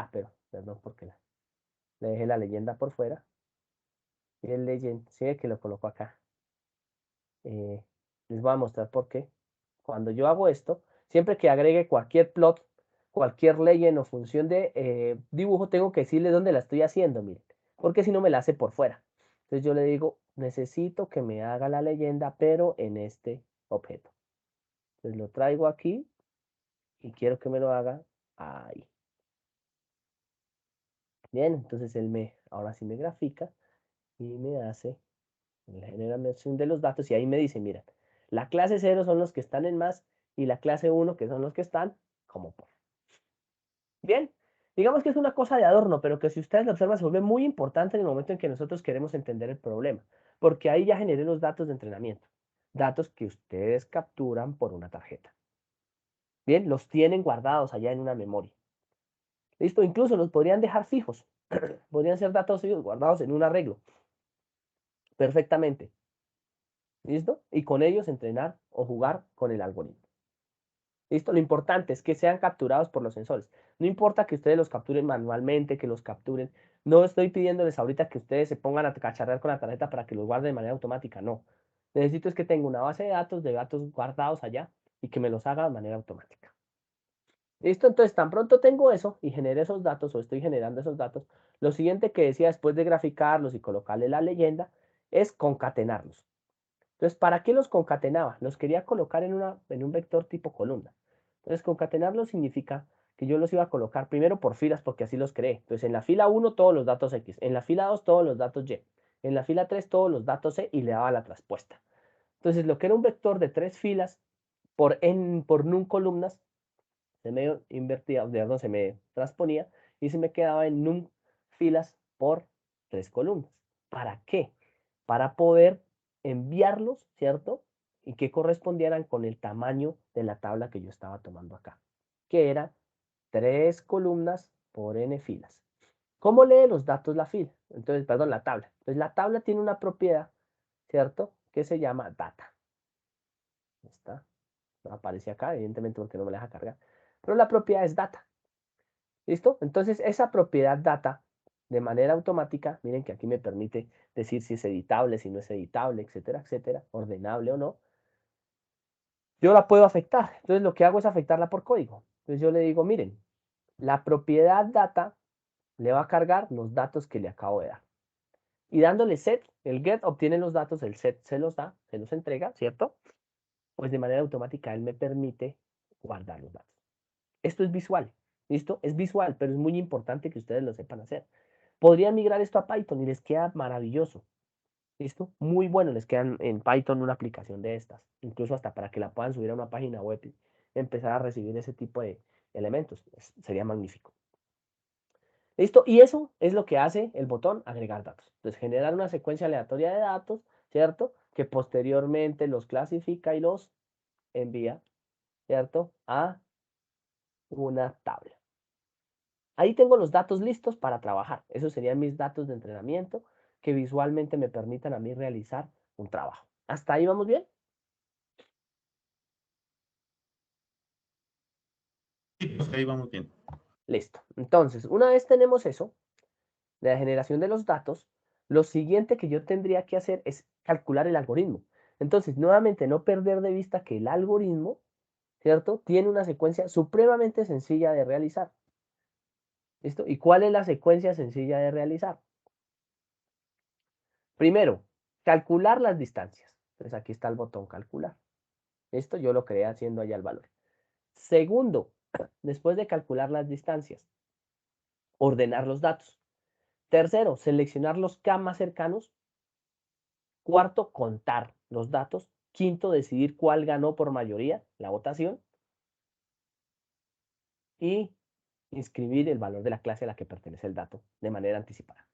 perdón, porque le dejé la leyenda por fuera. Y el legend, sí, que lo coloco acá. Eh, Les voy a mostrar por qué. Cuando yo hago esto, siempre que agregue cualquier plot, cualquier legend o función de dibujo, tengo que decirle dónde la estoy haciendo, miren, porque si no me la hace por fuera. Entonces yo le digo, necesito que me haga la leyenda, pero en este objeto. Entonces lo traigo aquí y quiero que me lo haga ahí. Bien, entonces ahora sí me grafica y me hace la generación de los datos y ahí me dice, mira, la clase 0 son los que están en más y la clase 1 que son los que están como por. Bien, digamos que es una cosa de adorno, pero que si ustedes lo observan se vuelve muy importante en el momento en que nosotros queremos entender el problema, porque ahí ya generé los datos de entrenamiento, datos que ustedes capturan por una tarjeta. Bien, los tienen guardados allá en una memoria. Listo, incluso los podrían dejar fijos, podrían ser datos fijos guardados en un arreglo, perfectamente. ¿Listo? Y con ellos entrenar o jugar con el algoritmo. ¿Listo? Lo importante es que sean capturados por los sensores. No importa que ustedes los capturen manualmente, que los capturen. No estoy pidiéndoles ahorita que ustedes se pongan a cacharrar con la tarjeta para que los guarden de manera automática. No. Necesito es que tenga una base de datos guardados allá y que me los haga de manera automática. ¿Listo? Entonces, tan pronto tengo eso y generé esos datos o estoy generando esos datos, lo siguiente que decía después de graficarlos y colocarle la leyenda es concatenarlos. Entonces, ¿para qué los concatenaba? Los quería colocar en un vector tipo columna. Entonces, concatenarlos significa que yo los iba a colocar primero por filas porque así los creé. Entonces, en la fila 1 todos los datos X, en la fila 2 todos los datos Y, en la fila 3 todos los datos C y le daba la traspuesta. Entonces, lo que era un vector de 3 filas por num columnas, se me invertía, perdón, se me transponía y se me quedaba en num filas por 3 columnas. ¿Para qué? Para poder enviarlos, ¿cierto? Y que correspondieran con el tamaño de la tabla que yo estaba tomando acá, que era 3 columnas por n filas. ¿Cómo lee los datos la fila? Entonces, perdón, la tabla. Entonces, la tabla tiene una propiedad, ¿cierto? Que se llama data. ¿Está? No aparece acá, evidentemente porque no me la deja cargar. Pero la propiedad es data. ¿Listo? Entonces, esa propiedad data, de manera automática, miren que aquí me permite decir si es editable, si no es editable, etcétera, etcétera, ordenable o no. Yo la puedo afectar. Entonces, lo que hago es afectarla por código. Entonces, yo le digo, miren, la propiedad data le va a cargar los datos que le acabo de dar. Y dándole set, el get obtiene los datos, el set se los da, se los entrega, ¿cierto? Pues de manera automática él me permite guardar los datos. Esto es visual, ¿listo? Es visual, pero es muy importante que ustedes lo sepan hacer. Podrían migrar esto a Python y les queda maravilloso, ¿listo? Muy bueno, les queda en Python una aplicación de estas, incluso hasta para que la puedan subir a una página web y empezar a recibir ese tipo de elementos. Sería magnífico. ¿Listo? Y eso es lo que hace el botón agregar datos. Entonces, generar una secuencia aleatoria de datos, ¿cierto? Que posteriormente los clasifica y los envía, ¿cierto? A una tabla. Ahí tengo los datos listos para trabajar. Esos serían mis datos de entrenamiento que visualmente me permitan a mí realizar un trabajo. ¿Hasta ahí vamos bien? Sí, pues ahí vamos bien. Listo. Entonces, una vez tenemos eso, de la generación de los datos, lo siguiente que yo tendría que hacer es calcular el algoritmo. Entonces, nuevamente, no perder de vista que el algoritmo, ¿cierto? Tiene una secuencia supremamente sencilla de realizar. ¿Listo? ¿Y cuál es la secuencia sencilla de realizar? Primero, calcular las distancias. Entonces, aquí está el botón calcular. Esto yo lo creé haciendo allá el valor. Segundo, después de calcular las distancias, ordenar los datos. Tercero, seleccionar los K más cercanos. Cuarto, contar los datos. Quinto, decidir cuál ganó por mayoría la votación. Y inscribir el valor de la clase a la que pertenece el dato de manera anticipada.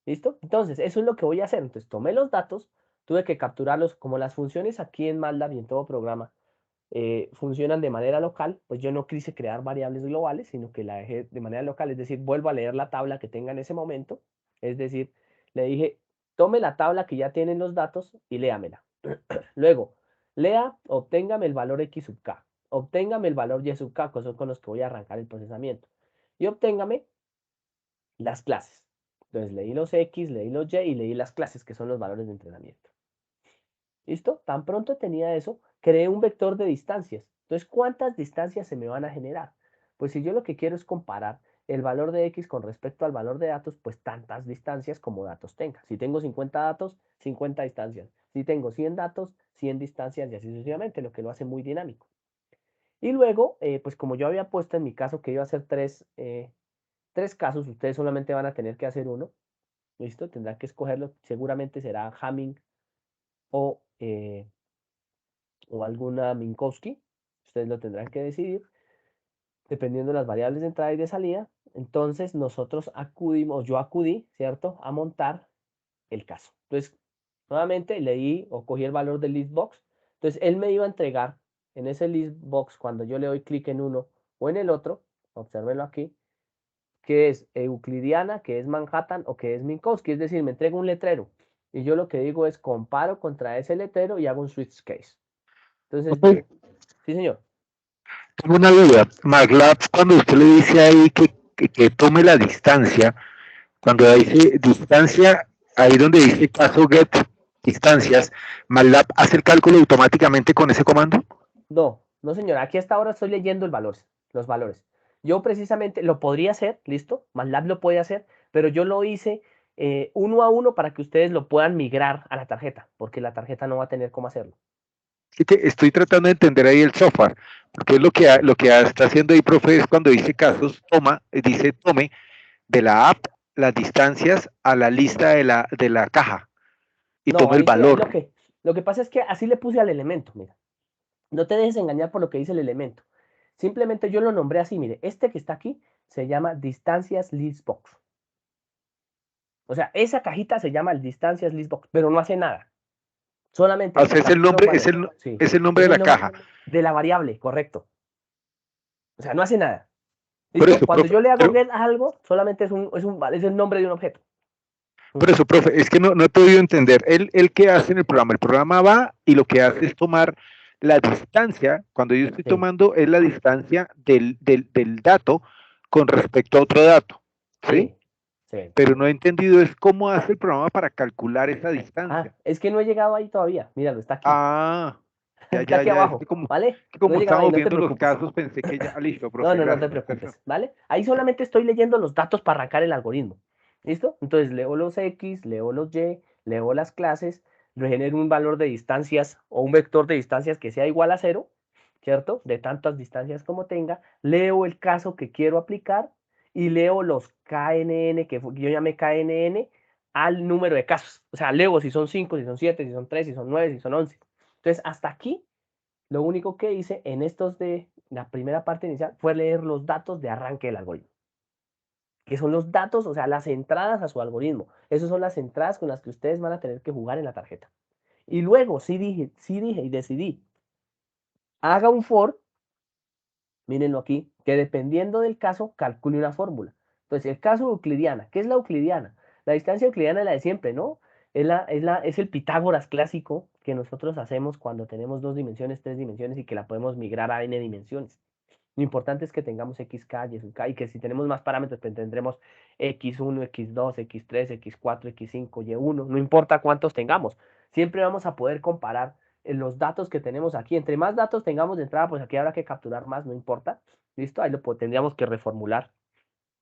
¿Listo? Entonces, eso es lo que voy a hacer. Entonces, tomé los datos, tuve que capturarlos como las funciones aquí en MATLAB y en todo programa funcionan de manera local, pues yo no quise crear variables globales, sino que la dejé de manera local, es decir, vuelvo a leer la tabla que tenga en ese momento, es decir, le dije, tome la tabla que ya tienen los datos y léamela. Luego, lea, obténgame el valor x sub k, obténgame el valor y sub k, que son con los que voy a arrancar el procesamiento, y obténgame las clases. Entonces leí los x, leí los y y leí las clases, que son los valores de entrenamiento. ¿Listo? Tan pronto tenía eso, creé un vector de distancias. Entonces, ¿cuántas distancias se me van a generar? Pues si yo lo que quiero es comparar el valor de x con respecto al valor de datos, pues tantas distancias como datos tenga. Si tengo 50 datos, 50 distancias. Si tengo 100 datos, 100 distancias y así sucesivamente, lo que lo hace muy dinámico. Y luego, pues como yo había puesto en mi caso que iba a hacer tres casos, ustedes solamente van a tener que hacer uno. ¿Listo? Tendrán que escogerlo. Seguramente será Hamming o alguna Minkowski, ustedes lo tendrán que decidir, dependiendo de las variables de entrada y de salida. Entonces nosotros acudimos, yo acudí, ¿cierto?, a montar el caso. Entonces, nuevamente leí o cogí el valor del listbox. Entonces, él me iba a entregar en ese listbox, cuando yo le doy clic en uno o en el otro, obsérvenlo aquí, que es euclidiana, que es Manhattan o que es Minkowski, es decir, me entrega un letrero. Y yo lo que digo es comparo contra ese letrero y hago un switch case. Entonces Profe, digo, sí señor. tengo una duda. MATLAB, cuando usted le dice ahí que tome la distancia, cuando dice distancia, ahí donde dice caso get distancias, MATLAB hace el cálculo automáticamente con ese comando. No, no señor, aquí hasta ahora estoy leyendo el valor. los valores. Yo precisamente lo podría hacer, listo, MATLAB lo puede hacer, pero yo lo hice uno a uno para que ustedes lo puedan migrar a la tarjeta, porque la tarjeta no va a tener cómo hacerlo. Así que estoy tratando de entender ahí el software, porque lo que está haciendo ahí, profe, es cuando dice casos, dice tome de la app las distancias a la lista de la caja y No, tome el ahí sí, valor. lo que pasa es que así le puse al elemento, mira. No te dejes engañar por lo que dice el elemento. Simplemente yo lo nombré así, mire, este que está aquí se llama distancias listbox. O sea, esa cajita se llama el distancias listbox, pero no hace nada. Solamente O sea, es el captura un nombre, valor. Sí, es el nombre es de el la nombre caja. de la variable, correcto. O sea, no hace nada. Por ¿Listo? eso, Cuando profe, yo le hago pero get a algo, solamente es el nombre de un objeto. por eso, profe, es que no he podido entender. ¿El qué hace en el programa? El programa va y lo que hace es tomar la distancia, cuando yo estoy Sí, tomando es la distancia del dato con respecto a otro dato, ¿sí? sí, sí. Pero no he entendido es cómo hace el programa para calcular esa Ah, distancia. es que no he llegado ahí todavía. Míralo, está aquí. Ah, Está aquí ya, es abajo, que como, ¿vale? que No he como llegado ahí, estábamos no te viendo los preocupes. casos, pensé que ya, listo, No, profe, no, no te gracias. preocupes, ¿vale? Ahí solamente estoy leyendo los datos para arrancar el algoritmo. ¿Listo? Entonces leo los X, leo los Y, leo las clases, le genero un valor de distancias o un vector de distancias que sea igual a 0, ¿cierto? De tantas distancias como tenga. Leo el caso que quiero aplicar y leo los KNN, que yo llamé KNN, al número de casos. O sea, leo si son 5, si son 7, si son 3, si son 9, si son 11. Entonces, hasta aquí lo único que hice en estos de la primera parte inicial fue leer los datos de arranque del algoritmo, que son los datos, o sea, las entradas a su algoritmo. Esas son las entradas con las que ustedes van a tener que jugar en la tarjeta. Y luego sí dije y decidí, haga un for, mírenlo aquí, que dependiendo del caso calcule una fórmula. Entonces, el caso euclidiana, ¿qué es la euclidiana? La distancia euclidiana es la de siempre, ¿no? Es el Pitágoras clásico que nosotros hacemos cuando tenemos 2 dimensiones, 3 dimensiones y que la podemos migrar a n dimensiones. Lo importante es que tengamos xk, y y que si tenemos más parámetros, pues tendremos x1, x2, x3, x4, x5, y1, no importa cuántos tengamos. Siempre vamos a poder comparar los datos que tenemos aquí. Entre más datos tengamos de entrada, pues aquí habrá que capturar más, no importa. ¿Listo? Ahí tendríamos que reformular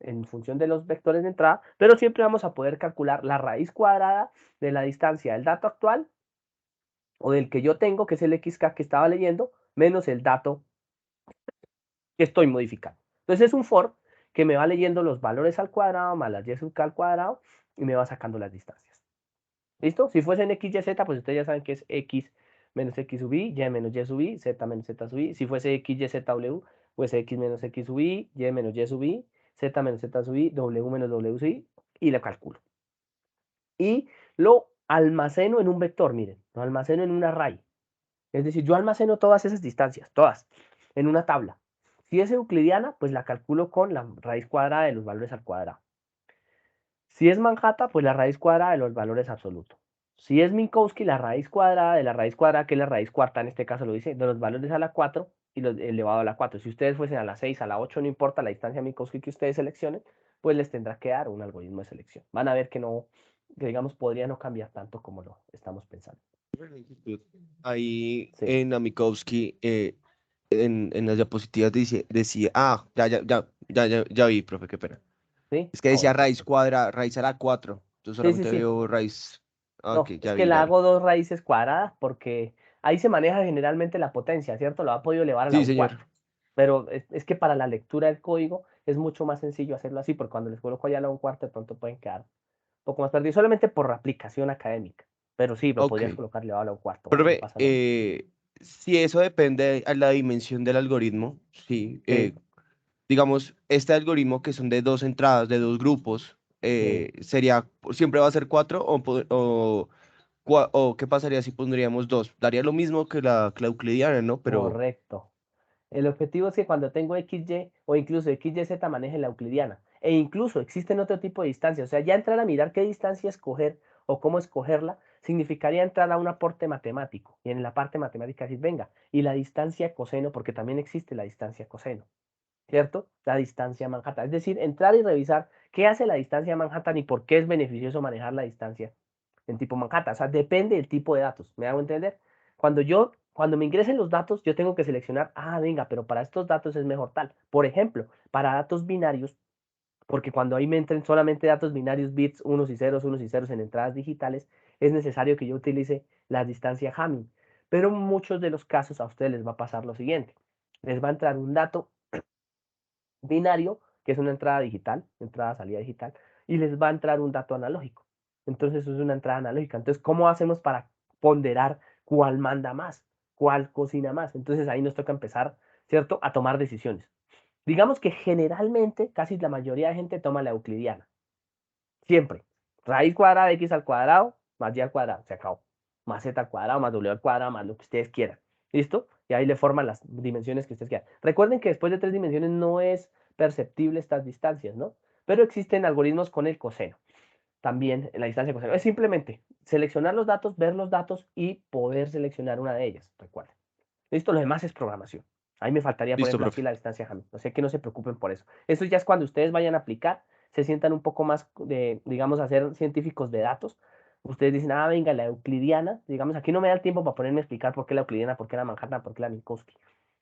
en función de los vectores de entrada, pero siempre vamos a poder calcular la raíz cuadrada de la distancia del dato actual o del que yo tengo, que es el xk que estaba leyendo, menos el dato que estoy modificando. Entonces es un for que me va leyendo los valores al cuadrado más las y sub k al cuadrado y me va sacando las distancias. ¿Listo? Si fuesen x, y, z, pues ustedes ya saben que es x menos x sub y menos y sub i, z menos z sub i. Si fuese x, y, z, w, pues x menos x sub i menos y sub i, z menos z sub i, w menos w sub i, y lo calculo. Y lo almaceno en un vector, miren, lo almaceno en un array. Es decir, yo almaceno todas esas distancias, todas, en una tabla. Si es euclidiana, pues la calculo con la raíz cuadrada de los valores al cuadrado. Si es Manhattan, pues la raíz cuadrada de los valores absolutos. Si es Minkowski, la raíz cuadrada de la raíz cuadrada, que es la raíz cuarta, en este caso lo dice, de los valores a la 4 y los elevado a la 4. Si ustedes fuesen a la 6, a la 8, no importa la distancia Minkowski que ustedes seleccionen, pues les tendrá que dar un algoritmo de selección. Van a ver que no, que digamos, podría no cambiar tanto como lo estamos pensando. Ahí Sí. en Amikowski, en las diapositivas decía, ya vi, profe, qué pena. ¿Sí? Es que Ah, decía bueno. raíz cuadra, raíz a la 4. Yo Sí, sí, solamente sí. veo raíz. Ah, ok, No, es que ya la vi. hago 2 raíces cuadradas porque ahí se maneja generalmente la potencia, ¿cierto? Lo ha podido elevar a la Sí, un señor. cuarto. Pero es que para la lectura del código es mucho más sencillo hacerlo así, porque cuando les coloco allá a la un cuarto, de pronto pueden quedar un poco más perdidos, solamente por aplicación académica. Pero sí, lo Ok. podrías colocar elevado a la un cuarto, ¿vale? No Profe, pasa nada. si eso depende a la dimensión del algoritmo, sí. Sí, Digamos, este algoritmo que son de 2 entradas, de 2 grupos, sí. sería, siempre va a ser 4 o qué pasaría si pondríamos 2. Daría lo mismo que la euclidiana, ¿no? Pero, Correcto. El objetivo es que cuando tengo XY o incluso XYZ maneje la euclidiana. E incluso existen otro tipo de distancias. O sea, ya entrar a mirar qué distancia escoger o cómo escogerla significaría entrar a un aporte matemático. Y en la parte matemática decir, venga, y la distancia coseno, porque también existe la distancia coseno, ¿cierto? La distancia Manhattan. Es decir, entrar y revisar qué hace la distancia Manhattan y por qué es beneficioso manejar la distancia en tipo Manhattan. O sea, depende del tipo de datos. ¿Me hago entender? Cuando Cuando me ingresen los datos, yo tengo que seleccionar, venga, pero para estos datos es mejor tal. Por ejemplo, para datos binarios, porque cuando ahí me entren solamente datos binarios, bits, unos y ceros en entradas digitales, es necesario que yo utilice la distancia Hamming. Pero en muchos de los casos a ustedes les va a pasar lo siguiente. Les va a entrar un dato binario, que es una entrada digital, entrada-salida digital, y les va a entrar un dato analógico. Entonces eso es una entrada analógica. Entonces, ¿cómo hacemos para ponderar cuál manda más? ¿Cuál cocina más? Entonces ahí nos toca empezar, ¿cierto?, a tomar decisiones. Digamos que generalmente, casi la mayoría de gente toma la euclidiana. Siempre. Raíz cuadrada de x al cuadrado más y al cuadrado. Se acabó. Más z al cuadrado, más w al cuadrado, más lo que ustedes quieran. ¿Listo? Y ahí le forman las dimensiones que ustedes quieran. Recuerden que después de 3 dimensiones no es perceptible estas distancias, ¿no? Pero existen algoritmos con el coseno. También en la distancia coseno. Es simplemente seleccionar los datos, ver los datos y poder seleccionar una de ellas. Recuerden. ¿Listo? Lo demás es programación. Ahí me faltaría, por Listo, ejemplo, aquí profe. la distancia Hamming. O sea que no se preocupen por eso. Eso ya es cuando ustedes vayan a aplicar, se sientan un poco más de, digamos, a ser científicos de datos. Ustedes dicen, venga, la euclidiana, digamos, aquí no me da el tiempo para ponerme a explicar por qué la euclidiana, por qué la Manhattan, por qué la Minkowski.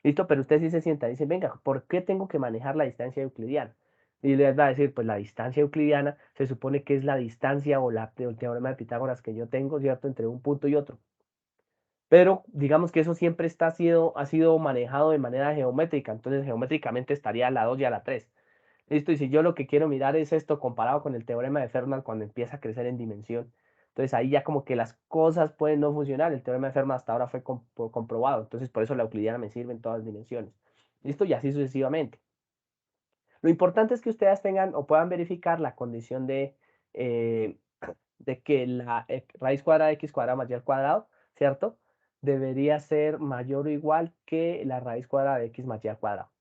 ¿Listo? Pero ustedes sí se sientan y dicen, venga, ¿por qué tengo que manejar la distancia euclidiana? Y les va a decir, pues la distancia euclidiana se supone que es la distancia o el teorema de Pitágoras que yo tengo, ¿cierto?, entre un punto y otro. Pero digamos que eso siempre ha sido manejado de manera geométrica, entonces geométricamente estaría a la 2 y a la 3. Listo, y si yo lo que quiero mirar es esto comparado con el teorema de Fermat cuando empieza a crecer en dimensión, entonces ahí ya como que las cosas pueden no funcionar, el teorema de Fermat hasta ahora fue comprobado, entonces por eso la euclidiana me sirve en todas las dimensiones. Listo, y así sucesivamente. Lo importante es que ustedes tengan o puedan verificar la condición eh, de que la raíz cuadrada de x cuadrado más y al cuadrado, ¿cierto?, debería ser mayor o igual que la raíz cuadrada de x más y al cuadrado.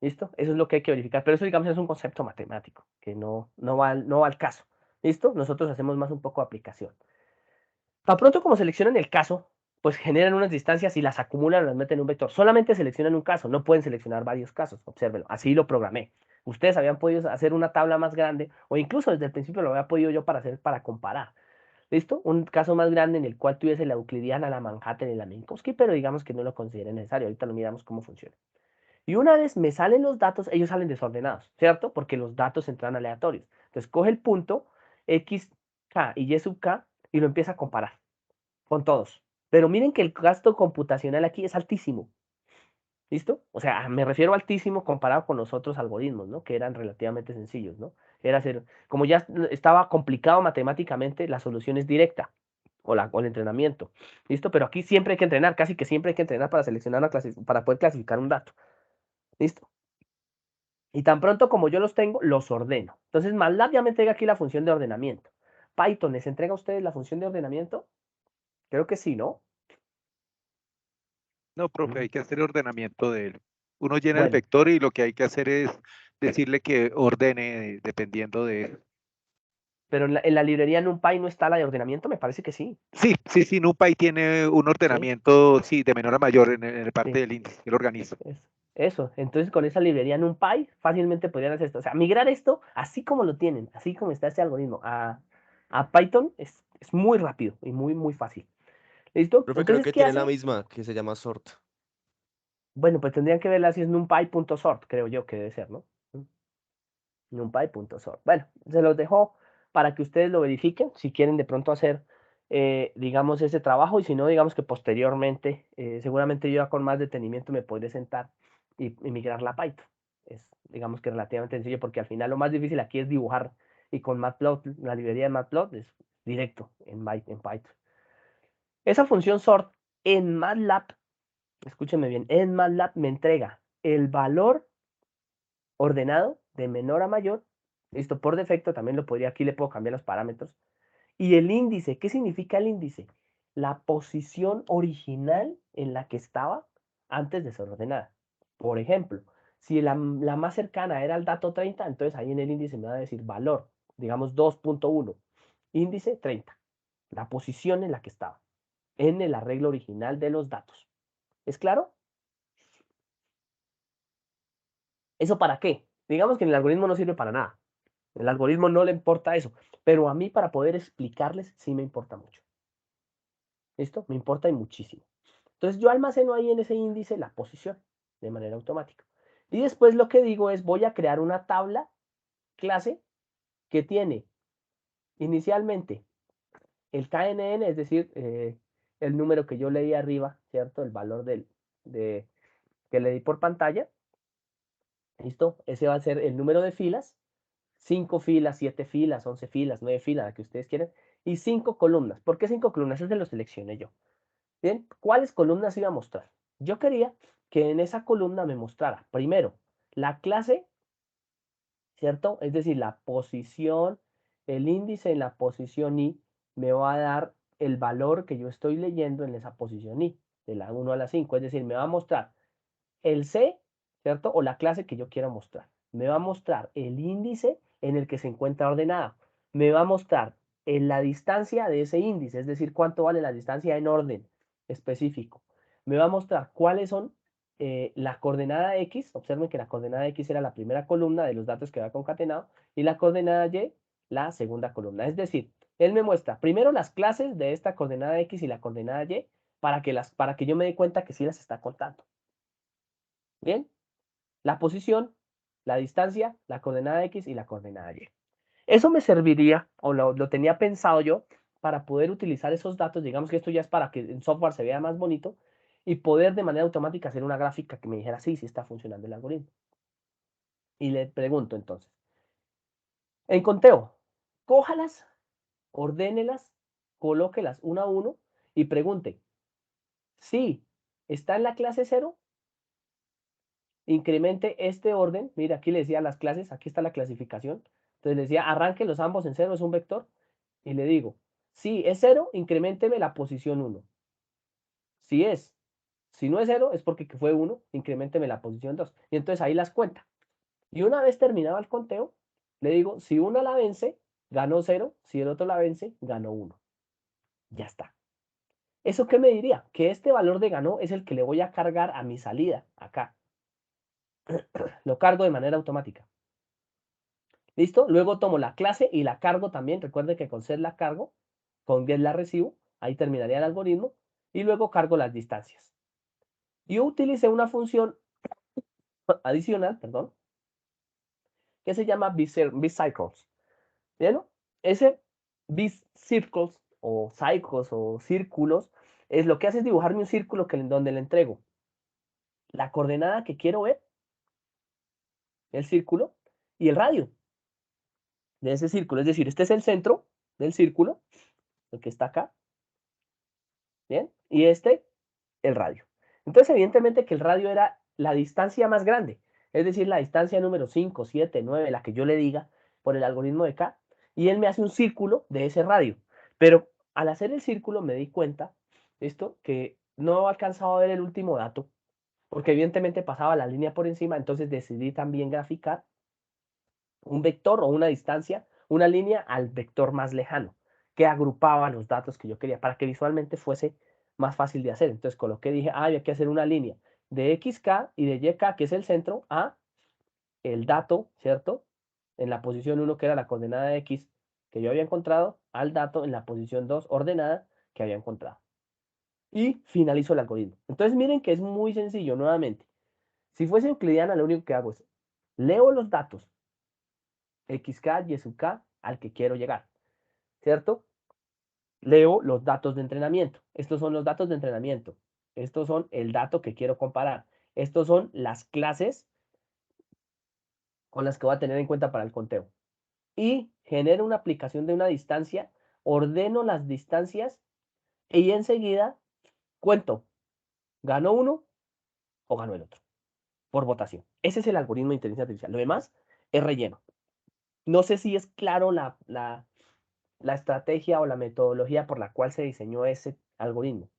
¿Listo? Eso es lo que hay que verificar. Pero eso, digamos, es un concepto matemático, que no va al caso. ¿Listo? Nosotros hacemos más un poco de aplicación. Tan pronto como seleccionan el caso, pues generan unas distancias y las acumulan, las meten en un vector. Solamente seleccionan un caso, no pueden seleccionar varios casos. Obsérvenlo. Así lo programé. Ustedes habían podido hacer una tabla más grande, o incluso desde el principio lo había podido yo para comparar. ¿Listo? Un caso más grande en el cual tuviese la euclidiana, la Manhattan y la Minkowski, pero digamos que no lo consideren necesario. Ahorita lo miramos cómo funciona. Y una vez me salen los datos, ellos salen desordenados, ¿cierto? Porque los datos entran aleatorios. Entonces coge el punto x, k y y sub k y lo empieza a comparar con todos. Pero miren que el gasto computacional aquí es altísimo. ¿Listo? O sea, me refiero a altísimo comparado con los otros algoritmos, ¿no?, que eran relativamente sencillos, ¿no? Era hacer, como ya estaba complicado matemáticamente, la solución es directa, o el entrenamiento. ¿Listo? Pero aquí siempre hay que entrenar, casi que siempre hay que entrenar para seleccionar para poder clasificar un dato. ¿Listo? Y tan pronto como yo los tengo, los ordeno. Entonces, MATLAB ya me entrega aquí la función de ordenamiento. Python, ¿les entrega a ustedes la función de ordenamiento? Creo que sí, ¿no? No, profe, hay que hacer ordenamiento de él. Uno llena el Bueno, vector y lo que hay que hacer es decirle que ordene dependiendo de él. pero en la librería NumPy no está la de ordenamiento, me parece que sí. Sí, NumPy tiene un Sí, ordenamiento, sí, de menor a mayor en la parte sí. del índice, el organiza. Eso. Entonces, con esa librería NumPy, fácilmente podrían hacer esto. O sea, migrar esto, así como lo tienen, así como está este algoritmo, a Python es muy rápido y muy fácil. ¿Listo? Profe, creo Entonces, que ¿qué tiene la hacen? misma, que se llama sort. Bueno, pues tendrían que verla si es numpy.sort, creo yo que debe ser, ¿no? numpy.sort. Bueno, se los dejo para que ustedes lo verifiquen, si quieren de pronto hacer, digamos, ese trabajo, y si no, digamos que posteriormente, seguramente yo ya con más detenimiento me podré sentar y migrarla a Python. Es, digamos que relativamente sencillo, porque al final lo más difícil aquí es dibujar, y con Matplotlib, la librería de Matplotlib es directo en Python. Esa función sort en MATLAB, escúchenme bien, en MATLAB me entrega el valor ordenado de menor a mayor. Listo, por defecto también lo podría, aquí le puedo cambiar los parámetros. Y el índice, ¿qué significa el índice? La posición original en la que estaba antes de ser ordenada. Por ejemplo, si la más cercana era el dato 30, entonces ahí en el índice me va a decir valor, digamos 2.1, índice 30, la posición en la que estaba, en el arreglo original de los datos. ¿Es claro? ¿Eso para qué? Digamos que en el algoritmo no sirve para nada. El algoritmo no le importa eso, pero a mí para poder explicarles sí me importa mucho. ¿Listo? Me importa y muchísimo. Entonces yo almaceno ahí en ese índice la posición de manera automática. Y después lo que digo es, voy a crear una tabla clase que tiene inicialmente el KNN, es decir, el número que yo leí arriba, ¿cierto? El valor que le di por pantalla. ¿Listo? Ese va a ser el número de filas. 5 filas, 7 filas, 11 filas, 9 filas, la que ustedes quieran. Y 5 columnas. ¿Por qué 5 columnas? Ese lo seleccioné yo. Bien, ¿cuáles columnas iba a mostrar? Yo quería que en esa columna me mostrara, primero, la clase, ¿cierto? Es decir, la posición, el índice en la posición I me va a dar el valor que yo estoy leyendo en esa posición I, de la 1 a la 5. Es decir, me va a mostrar el C, ¿cierto? O la clase que yo quiero mostrar. Me va a mostrar el índice en el que se encuentra ordenada. Me va a mostrar en la distancia de ese índice, es decir, cuánto vale la distancia en orden específico. Me va a mostrar cuáles son la coordenada X. Observen que la coordenada X era la primera columna de los datos que había concatenado y la coordenada Y la segunda columna. Es decir, él me muestra primero las clases de esta coordenada X y la coordenada Y para que yo me dé cuenta que sí las está contando. Bien, la posición, la distancia, la coordenada X y la coordenada Y. Eso me serviría, o lo tenía pensado yo, para poder utilizar esos datos. Digamos que esto ya es para que en software se vea más bonito y poder de manera automática hacer una gráfica que me dijera sí está funcionando el algoritmo. Y le pregunto entonces, en conteo, cójalas, ordénelas, colóquelas una a uno y pregunte, si está en la clase 0, incremente este orden. Mira, aquí le decía las clases, aquí está la clasificación. Entonces le decía, arranque los ambos en 0, es un vector. Y le digo, si es 0, increménteme la posición 1. Si no es 0, es porque fue 1, increménteme la posición 2. Y entonces ahí las cuenta. Y una vez terminado el conteo, le digo, si una la vence, ganó 0. Si el otro la vence, ganó 1. Ya está. ¿Eso qué me diría? Que este valor de ganó es el que le voy a cargar a mi salida, acá. Lo cargo de manera automática. ¿Listo? Luego tomo la clase y la cargo también. Recuerde que con set la cargo, con get la recibo. Ahí terminaría el algoritmo. Y luego cargo las distancias. Yo utilicé una función adicional, perdón, que se llama bCircles. ¿Bien? Ese bCircles o cycles o círculos es lo que hace es dibujarme un círculo donde le entrego la coordenada que quiero ver, el círculo, y el radio de ese círculo. Es decir, este es el centro del círculo, el que está acá. ¿Bien? Y este, el radio. Entonces, evidentemente que el radio era la distancia más grande, es decir, la distancia número 5, 7, 9, la que yo le diga por el algoritmo de K, y él me hace un círculo de ese radio. Pero al hacer el círculo me di cuenta, esto, que no alcanzaba a ver el último dato, porque evidentemente pasaba la línea por encima, entonces decidí también graficar un vector o una distancia, una línea al vector más lejano, que agrupaba los datos que yo quería para que visualmente fuese más fácil de hacer. Entonces coloqué, dije, hay que hacer una línea de XK y de YK, que es el centro, a el dato, ¿cierto? En la posición 1, que era la coordenada X que yo había encontrado, al dato en la posición 2 ordenada que había encontrado. Y finalizo el algoritmo. Entonces miren que es muy sencillo, nuevamente. Si fuese euclidiana, lo único que hago es leo los datos XK, Y sub K al que quiero llegar, ¿cierto? Leo los datos de entrenamiento. Estos son los datos de entrenamiento. Estos son el dato que quiero comparar. Estos son las clases con las que voy a tener en cuenta para el conteo. Y genero una aplicación de una distancia, ordeno las distancias y enseguida cuento, ¿ganó uno o ganó el otro? Por votación. Ese es el algoritmo de inteligencia artificial. Lo demás es relleno. No sé si es claro la estrategia o la metodología por la cual se diseñó ese algoritmo.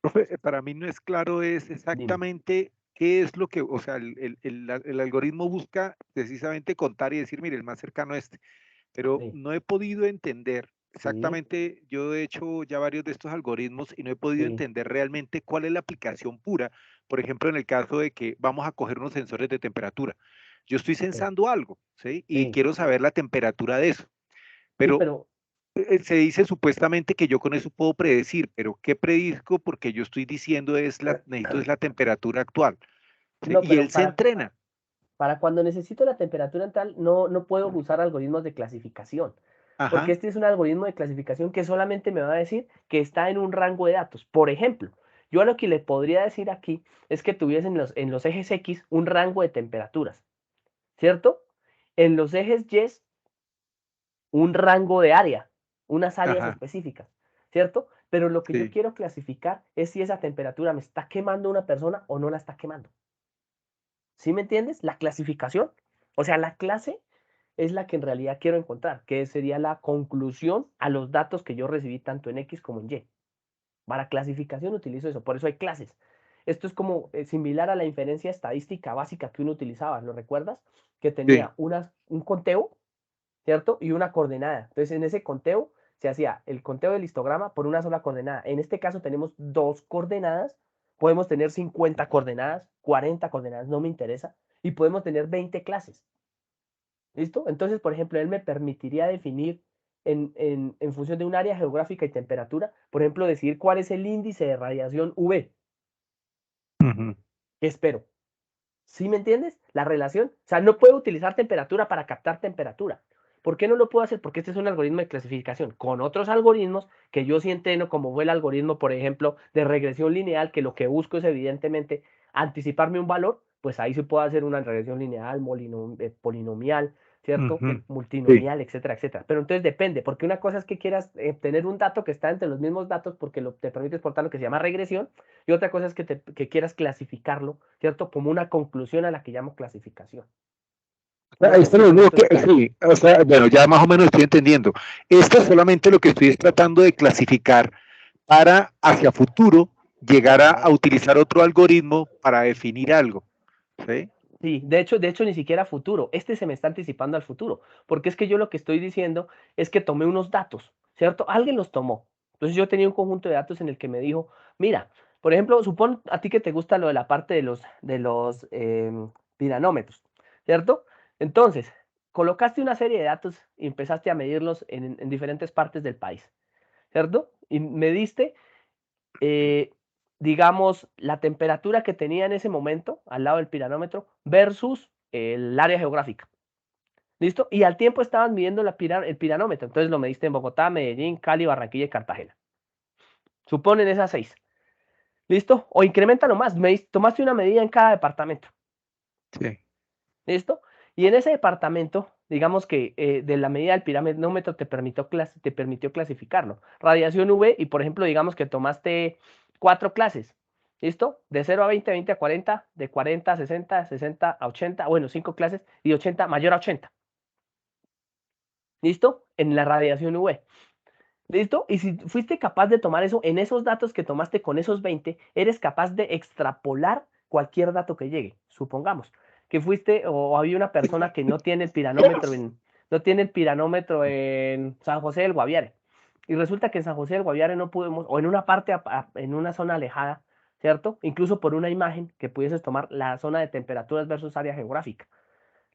Profe, para mí no es claro es exactamente qué es lo que, o sea, el algoritmo busca precisamente contar y decir, mire, el más cercano a este, pero Sí, no he podido entender sí, exactamente, yo he hecho ya varios de estos algoritmos y no he podido sí, entender realmente cuál es la aplicación pura. Por ejemplo, en el caso de que vamos a coger unos sensores de temperatura. Yo estoy sí, sensando algo, ¿sí? Y sí, quiero saber la temperatura de eso, sí, pero pero se dice supuestamente que yo con eso puedo predecir, pero ¿qué predizco? Porque yo estoy diciendo necesito es la temperatura actual, ¿sí? No, Y pero él se entrena. para cuando necesito la temperatura en tal, no puedo usar algoritmos de clasificación, porque Ajá, este es un algoritmo de clasificación que solamente me va a decir que está en un rango de datos. Por ejemplo, yo lo que le podría decir aquí es que tuviese en los ejes X un rango de temperaturas, ¿cierto? En los ejes Y un rango de área, unas áreas ajá, específicas, ¿cierto? Pero lo que yo sí. quiero clasificar es si esa temperatura me está quemando una persona o no la está quemando. ¿Sí me entiendes? La clasificación. O sea, la clase es la que en realidad quiero encontrar, que sería la conclusión a los datos que yo recibí tanto en X como en Y. Para clasificación utilizo eso, por eso hay clases. Esto es como similar a la inferencia estadística básica que uno utilizaba, ¿lo recuerdas? Que Sí. tenía un conteo, ¿cierto? Y una coordenada. Entonces, en ese conteo se hacía el conteo del histograma por una sola coordenada. En este caso tenemos dos coordenadas, podemos tener 50 coordenadas, 40 coordenadas, no me interesa, y podemos tener 20 clases. ¿Listo? Entonces, por ejemplo, él me permitiría definir en función de un área geográfica y temperatura, por ejemplo, decir cuál es el índice de radiación UV Ujú. que espero. ¿Sí me entiendes? La relación. O sea, no puedo utilizar temperatura para captar temperatura. ¿Por qué no lo puedo hacer? Porque este es un algoritmo de clasificación. Con otros algoritmos que yo sí entreno, como fue el algoritmo, por ejemplo, de regresión lineal, que lo que busco es evidentemente anticiparme un valor, pues ahí sí puedo hacer una regresión lineal, polinomial, ¿cierto? Ujú. Sí. Multinomial, etcétera, etcétera. Pero entonces depende, porque una cosa es que quieras tener un dato que está entre los mismos datos porque te permite exportar lo que se llama regresión, y otra cosa es que quieras clasificarlo, ¿cierto? Como una conclusión a la que llamo clasificación. No sé Esto si es lo con único esto que, es claro. sí, o sea, bueno, ya más o menos estoy entendiendo. Esto es solamente lo que estoy tratando de clasificar para hacia futuro llegar a Ajá. utilizar otro algoritmo para definir algo, ¿sí? Sí, de hecho, ni siquiera futuro. Este se me está anticipando al futuro, porque es que yo lo que estoy diciendo es que tomé unos datos, ¿cierto? Alguien los tomó. Entonces yo tenía un conjunto de datos en el que me dijo, mira, por ejemplo, supón a ti que te gusta lo de la parte de los piranómetros, ¿cierto? Entonces, colocaste una serie de datos y empezaste a medirlos en diferentes partes del país, ¿cierto? Y mediste eh, digamos, la temperatura que tenía en ese momento al lado del piranómetro versus el área geográfica. ¿Listo? Y al tiempo estaban midiendo el piranómetro. Entonces lo mediste en Bogotá, Medellín, Cali, Barranquilla y Cartagena. Suponen esas 6. ¿Listo? O incrementalo más. Tomaste una medida en cada departamento. Sí. ¿Listo? Y en ese departamento, digamos que de la medida del piranómetro te permitió clasificarlo. Radiación UV y, por ejemplo, digamos que tomaste 4 clases. ¿Listo? De 0 a 20, 20 a 40, de 40 a 60, 60 a 80, bueno, 5 clases y 80 mayor a 80. ¿Listo? En la radiación UV. ¿Listo? Y si fuiste capaz de tomar eso, en esos datos que tomaste con esos 20, eres capaz de extrapolar cualquier dato que llegue. Supongamos que fuiste o había una persona que no tiene el piranómetro en San José del Guaviare. Y resulta que en San José del Guaviare no pudimos, o en una parte, en una zona alejada, ¿cierto? Incluso por una imagen que pudieses tomar la zona de temperaturas versus área geográfica.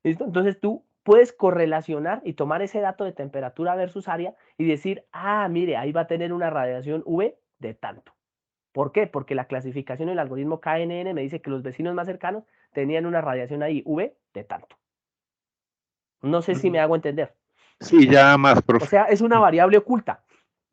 ¿Listo? Entonces tú puedes correlacionar y tomar ese dato de temperatura versus área y decir, ah, mire, ahí va a tener una radiación UV de tanto. ¿Por qué? Porque la clasificación del algoritmo KNN me dice que los vecinos más cercanos tenían una radiación ahí UV de tanto. No sé si me hago entender. Sí, ya más, O profe. sea, es una variable oculta.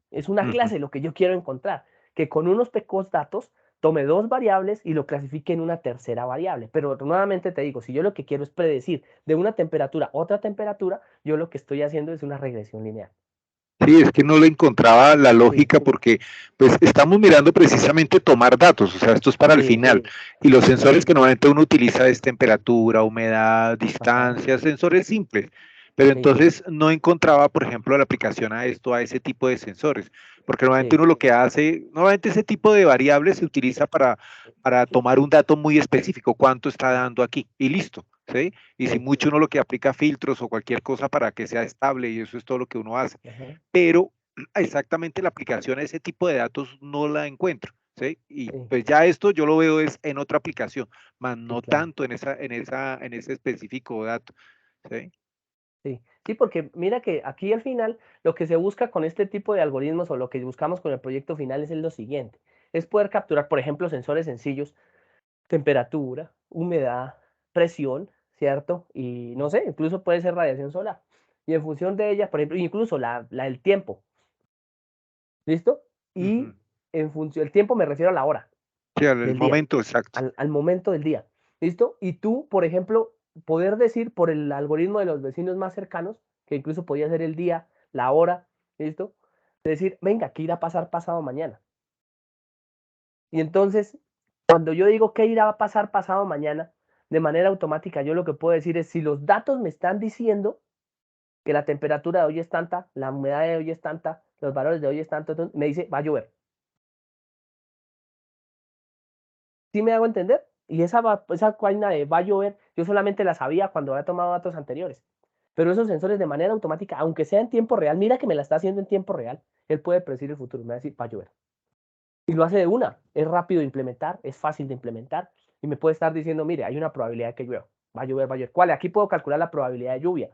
Es una Ujú. clase lo que yo quiero encontrar. Que con unos pocos datos tome dos variables y lo clasifique en una tercera variable. Pero nuevamente te digo, si yo lo que quiero es predecir de una temperatura a otra temperatura, yo lo que estoy haciendo es una regresión lineal. Sí, es que no le encontraba la Sí, lógica porque pues estamos mirando precisamente tomar datos, o sea, esto es para el sí, final. Y los sensores que normalmente uno utiliza es temperatura, humedad, ajá, distancia, sensores simples. Pero sí, entonces no encontraba, por ejemplo, la aplicación a esto, a ese tipo de sensores. Porque normalmente sí, uno lo que hace, normalmente ese tipo de variables se utiliza para tomar un dato muy específico, cuánto está dando aquí, y listo, ¿sí? Y si sí, mucho uno lo que aplica filtros o cualquier cosa para que sea estable, y eso es todo lo que uno hace, ajá, pero exactamente la aplicación a ese tipo de datos no la encuentro, ¿sí? Y sí, pues ya esto yo lo veo es en otra aplicación, más sí, no claro. tanto en ese específico dato, ¿sí? Sí, porque mira que aquí al final lo que se busca con este tipo de algoritmos o lo que buscamos con el proyecto final es lo siguiente, es poder capturar, por ejemplo, sensores sencillos, temperatura, humedad, presión, ¿cierto? Y no sé, incluso puede ser radiación solar. Y en función de ellas, por ejemplo, incluso el tiempo, ¿listo? Y Ujú. en función, el tiempo me refiero a la hora Sí, al del día, momento exacto. al momento del día, ¿listo? Y tú, por ejemplo, poder decir por el algoritmo de los vecinos más cercanos, que incluso podía ser el día, la hora, ¿listo? Decir, venga, ¿qué irá a pasar pasado mañana? Y entonces, cuando yo digo qué irá a pasar pasado mañana, de manera automática, yo lo que puedo decir es, si los datos me están diciendo que la temperatura de hoy es tanta, la humedad de hoy es tanta, los valores de hoy es tanto, entonces me dice, va a llover. ¿Sí me hago entender? Y esa vaina de va a llover, yo solamente la sabía cuando había tomado datos anteriores. Pero esos sensores de manera automática, aunque sea en tiempo real, mira que me la está haciendo en tiempo real, él puede predecir el futuro, me va a decir, va a llover. Y lo hace de una, es rápido de implementar, es fácil de implementar, y me puede estar diciendo, mire, hay una probabilidad de que llueva, va a llover, va a llover. ¿Cuál? Aquí puedo calcular la probabilidad de lluvia.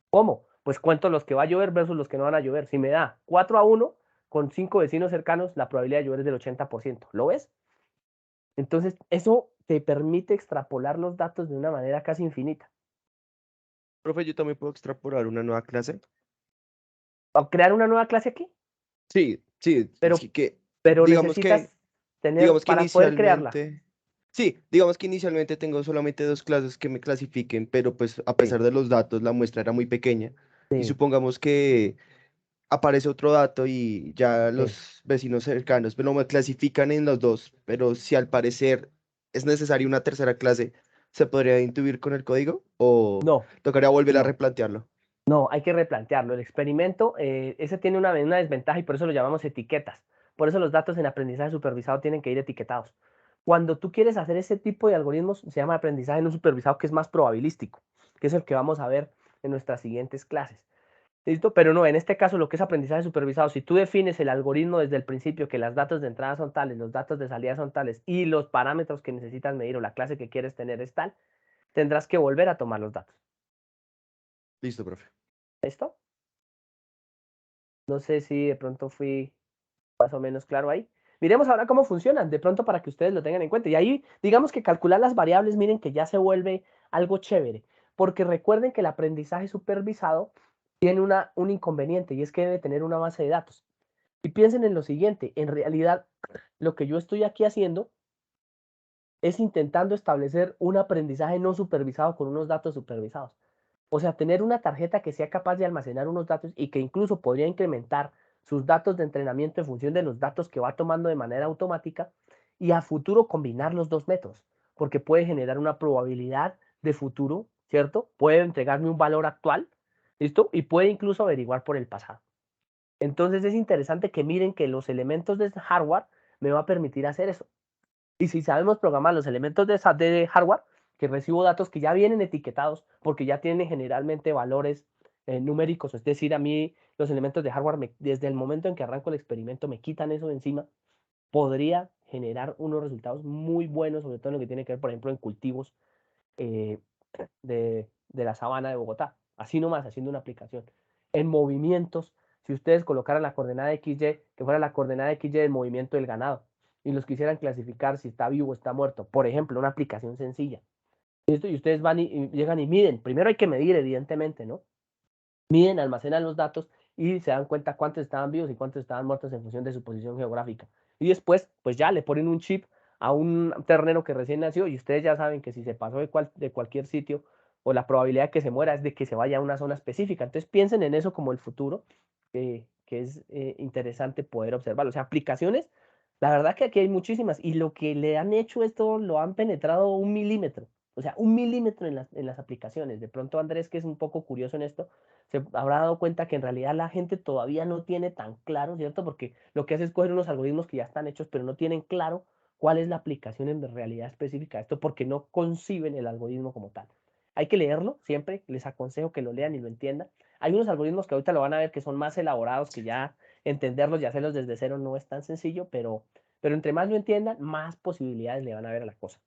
¿Cómo? Pues cuento los que va a llover versus los que no van a llover. Si me da 4-1, con 5 vecinos cercanos, la probabilidad de llover es del 80%. ¿Lo ves? Entonces, eso te permite extrapolar los datos de una manera casi infinita. Profe, yo también puedo extrapolar una nueva clase. ¿O crear una nueva clase aquí? Sí, sí, es Pero, que, pero digamos que, necesitas tener, digamos que para poder crearla. inicialmente, sí, digamos que inicialmente tengo solamente dos clases que me clasifiquen, pero pues a Sí, pesar de los datos, la muestra era muy pequeña. Y sí, supongamos que aparece otro dato y ya sí. los vecinos cercanos, pero me clasifican en los dos, pero si al parecer es necesaria una tercera clase, ¿se podría intuir con el código o No, tocaría volver a no. replantearlo? No, hay que replantearlo. El experimento, ese tiene una desventaja y por eso lo llamamos etiquetas. Por eso los datos en aprendizaje supervisado tienen que ir etiquetados. Cuando tú quieres hacer ese tipo de algoritmos, se llama aprendizaje no supervisado, que es más probabilístico, que es el que vamos a ver en nuestras siguientes clases. ¿Listo? Pero no, en este caso lo que es aprendizaje supervisado, si tú defines el algoritmo desde el principio, que los datos de entrada son tales, los datos de salida son tales y los parámetros que necesitas medir o la clase que quieres tener es tal, tendrás que volver a tomar los datos. Listo, profe. ¿Listo? No sé si de pronto fui más o menos claro ahí. Miremos ahora cómo funcionan, de pronto para que ustedes lo tengan en cuenta. Y ahí, digamos que calcular las variables, miren que ya se vuelve algo chévere, porque recuerden que el aprendizaje supervisado tiene un inconveniente y es que debe tener una base de datos. Y piensen en lo siguiente, en realidad lo que yo estoy aquí haciendo es intentando establecer un aprendizaje no supervisado con unos datos supervisados. O sea, tener una tarjeta que sea capaz de almacenar unos datos y que incluso podría incrementar sus datos de entrenamiento en función de los datos que va tomando de manera automática y a futuro combinar los dos métodos, porque puede generar una probabilidad de futuro, ¿cierto? Puede entregarme un valor actual, ¿listo? Y puede incluso averiguar por el pasado. Entonces es interesante que miren que los elementos de hardware me va a permitir hacer eso. Y si sabemos programar los elementos de hardware, que recibo datos que ya vienen etiquetados, porque ya tienen generalmente valores numéricos, es decir, a mí los elementos de hardware, desde el momento en que arranco el experimento, me quitan eso de encima, podría generar unos resultados muy buenos, sobre todo en lo que tiene que ver, por ejemplo, en cultivos eh, de la sabana de Bogotá, así nomás, haciendo una aplicación. En movimientos, si ustedes colocaran la coordenada XY, que fuera la coordenada XY del movimiento del ganado, y los quisieran clasificar si está vivo o está muerto, por ejemplo, una aplicación sencilla. Y ustedes van y llegan y miden. Primero hay que medir, evidentemente, ¿no? Miden, almacenan los datos y se dan cuenta cuántos estaban vivos y cuántos estaban muertos en función de su posición geográfica. Y después, pues ya le ponen un chip a un ternero que recién nació y ustedes ya saben que si se pasó de cualquier sitio o la probabilidad de que se muera es de que se vaya a una zona específica. Entonces piensen en eso como el futuro, que es interesante poder observarlo. O sea, aplicaciones, la verdad que aquí hay muchísimas y lo que le han hecho esto lo han penetrado 1 milímetro. O sea, 1 milímetro en las aplicaciones. De pronto Andrés, que es un poco curioso en esto, se habrá dado cuenta que en realidad la gente todavía no tiene tan claro, ¿cierto? Porque lo que hace es coger unos algoritmos que ya están hechos, pero no tienen claro cuál es la aplicación en realidad específica de esto, porque no conciben el algoritmo como tal. Hay que leerlo siempre, les aconsejo que lo lean y lo entiendan. Hay unos algoritmos que ahorita lo van a ver que son más elaborados, que ya entenderlos y hacerlos desde cero no es tan sencillo, pero entre más lo entiendan, más posibilidades le van a ver a la cosa.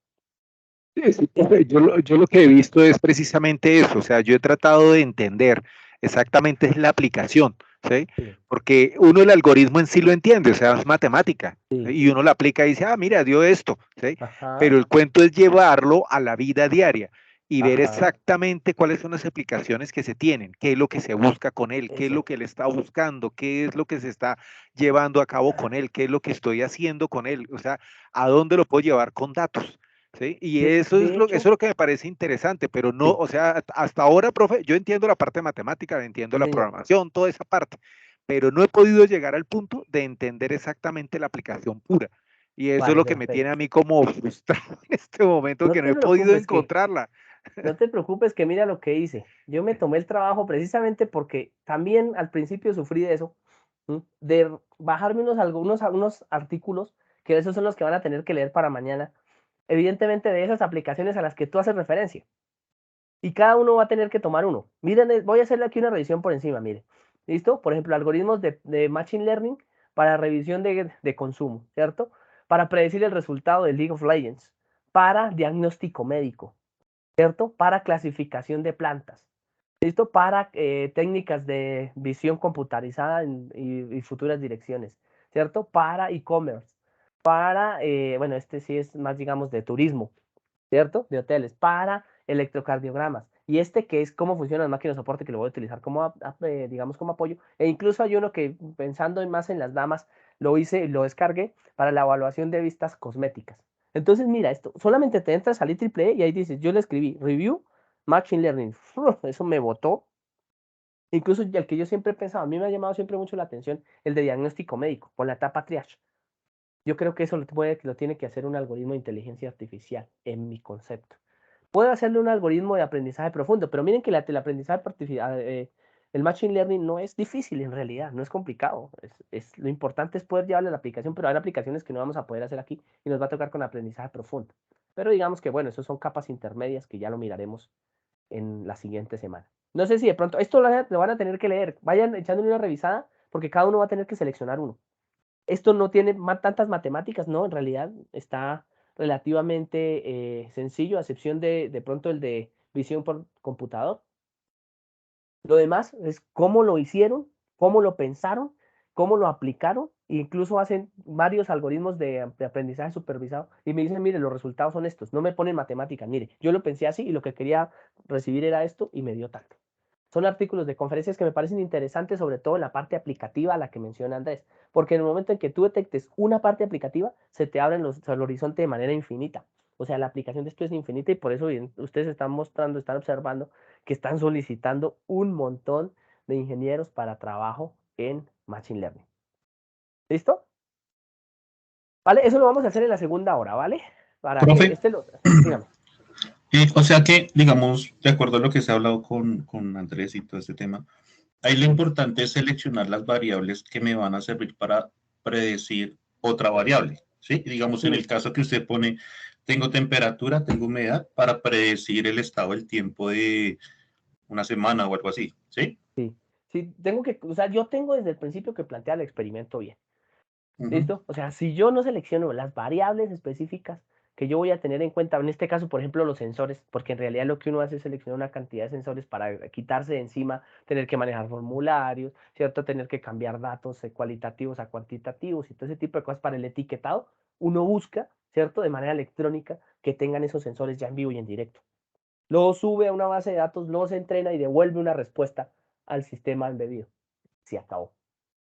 Sí, profe, yo lo que he visto es precisamente eso, o sea, yo he tratado de entender exactamente es la aplicación, ¿sí? Sí, Porque uno el algoritmo en sí lo entiende, o sea, es matemática, ¿sí? sí, Y uno lo aplica y dice, ah, mira, dio esto, ¿sí? ajá, Pero el cuento es llevarlo a la vida diaria y ver ajá, exactamente cuáles son las aplicaciones que se tienen, qué es lo que se busca con él, qué es lo eso. que él está buscando, qué es lo que se está llevando a cabo con él, qué es lo que estoy haciendo con él, o sea, a dónde lo puedo llevar con datos. ¿Sí? Y De eso es hecho, lo que me parece interesante, pero no, sí, o sea, hasta ahora, profe, yo entiendo la parte matemática, entiendo sí, la señor. programación, toda esa parte, pero no he podido llegar al punto de entender exactamente la aplicación pura. Y eso es Vale, lo que me tiene a perfecto. mí como frustrado en este momento, No que no te he podido preocupes que encontrarla. No te preocupes que mira lo que hice. Yo me tomé el trabajo precisamente porque también al principio sufrí de eso, de bajarme unos artículos, que esos son los que van a tener que leer para mañana, evidentemente de esas aplicaciones a las que tú haces referencia. Y cada uno va a tener que tomar uno. Miren, voy a hacerle aquí una revisión por encima, mire. ¿Listo? Por ejemplo, algoritmos de Machine Learning para revisión de consumo, ¿cierto? Para predecir el resultado de League of Legends, para diagnóstico médico, ¿cierto? Para clasificación de plantas, ¿listo? Para técnicas de visión computarizada y futuras direcciones, ¿cierto? Para e-commerce, para, bueno, este sí es más, digamos, de turismo, ¿cierto? De hoteles, para electrocardiogramas. Y este que es cómo funcionan las máquinas de soporte, que lo voy a utilizar como, digamos, como apoyo. E incluso hay uno que, pensando más en las damas, lo hice y lo descargué para la evaluación de vistas cosméticas. Entonces, mira, esto, solamente te entras al IEEE y ahí dices, yo le escribí, review, machine learning. Eso me botó. Incluso el que yo siempre he pensado, a mí me ha llamado siempre mucho la atención, el de diagnóstico médico, con la etapa triage. Yo creo que eso lo tiene que hacer un algoritmo de inteligencia artificial, en mi concepto. Puedo hacerle un algoritmo de aprendizaje profundo, pero miren que el aprendizaje artificial, el machine learning no es difícil en realidad, no es complicado. Lo importante es poder llevarle a la aplicación, pero hay aplicaciones que no vamos a poder hacer aquí y nos va a tocar con aprendizaje profundo. Pero digamos que bueno, esos son capas intermedias que ya lo miraremos en la siguiente semana. No sé si de pronto, esto lo van a tener que leer, vayan echándole una revisada porque cada uno va a tener que seleccionar uno. Esto no tiene tantas matemáticas, no, en realidad está relativamente sencillo, a excepción de pronto el de visión por computador. Lo demás es cómo lo hicieron, cómo lo pensaron, cómo lo aplicaron, e incluso hacen varios algoritmos de aprendizaje supervisado y me dicen, mire, los resultados son estos, no me ponen matemáticas, mire, yo lo pensé así y lo que quería recibir era esto y me dio tanto. Son artículos de conferencias que me parecen interesantes, sobre todo en la parte aplicativa a la que menciona Andrés, porque en el momento en que tú detectes una parte aplicativa, se te abren el horizonte de manera infinita. O sea, la aplicación de esto es infinita y por eso ustedes están mostrando, están observando que están solicitando un montón de ingenieros para trabajo en Machine Learning. ¿Listo? ¿Vale? Eso lo vamos a hacer en la segunda hora, ¿vale? Para que Profe, este lo... Sí, dígame. o sea que, digamos, de acuerdo a lo que se ha hablado con Andrés y todo este tema, ahí lo importante es seleccionar las variables que me van a servir para predecir otra variable, ¿sí? Digamos, en el Sí, caso que usted pone, tengo temperatura, tengo humedad, para predecir el estado del tiempo de una semana o algo así, ¿sí? sí. Sí, tengo que, o sea, yo tengo desde el principio que plantear el experimento bien. Ujú. ¿Listo? O sea, si yo no selecciono las variables específicas que yo voy a tener en cuenta, en este caso, por ejemplo, los sensores, porque en realidad lo que uno hace es seleccionar una cantidad de sensores para quitarse de encima, tener que manejar formularios, ¿cierto? Tener que cambiar datos cualitativos a cuantitativos y todo ese tipo de cosas para el etiquetado, uno busca, ¿cierto? De manera electrónica que tengan esos sensores ya en vivo y en directo. Luego sube a una base de datos, luego se entrena y devuelve una respuesta al sistema embebido. Se acabó,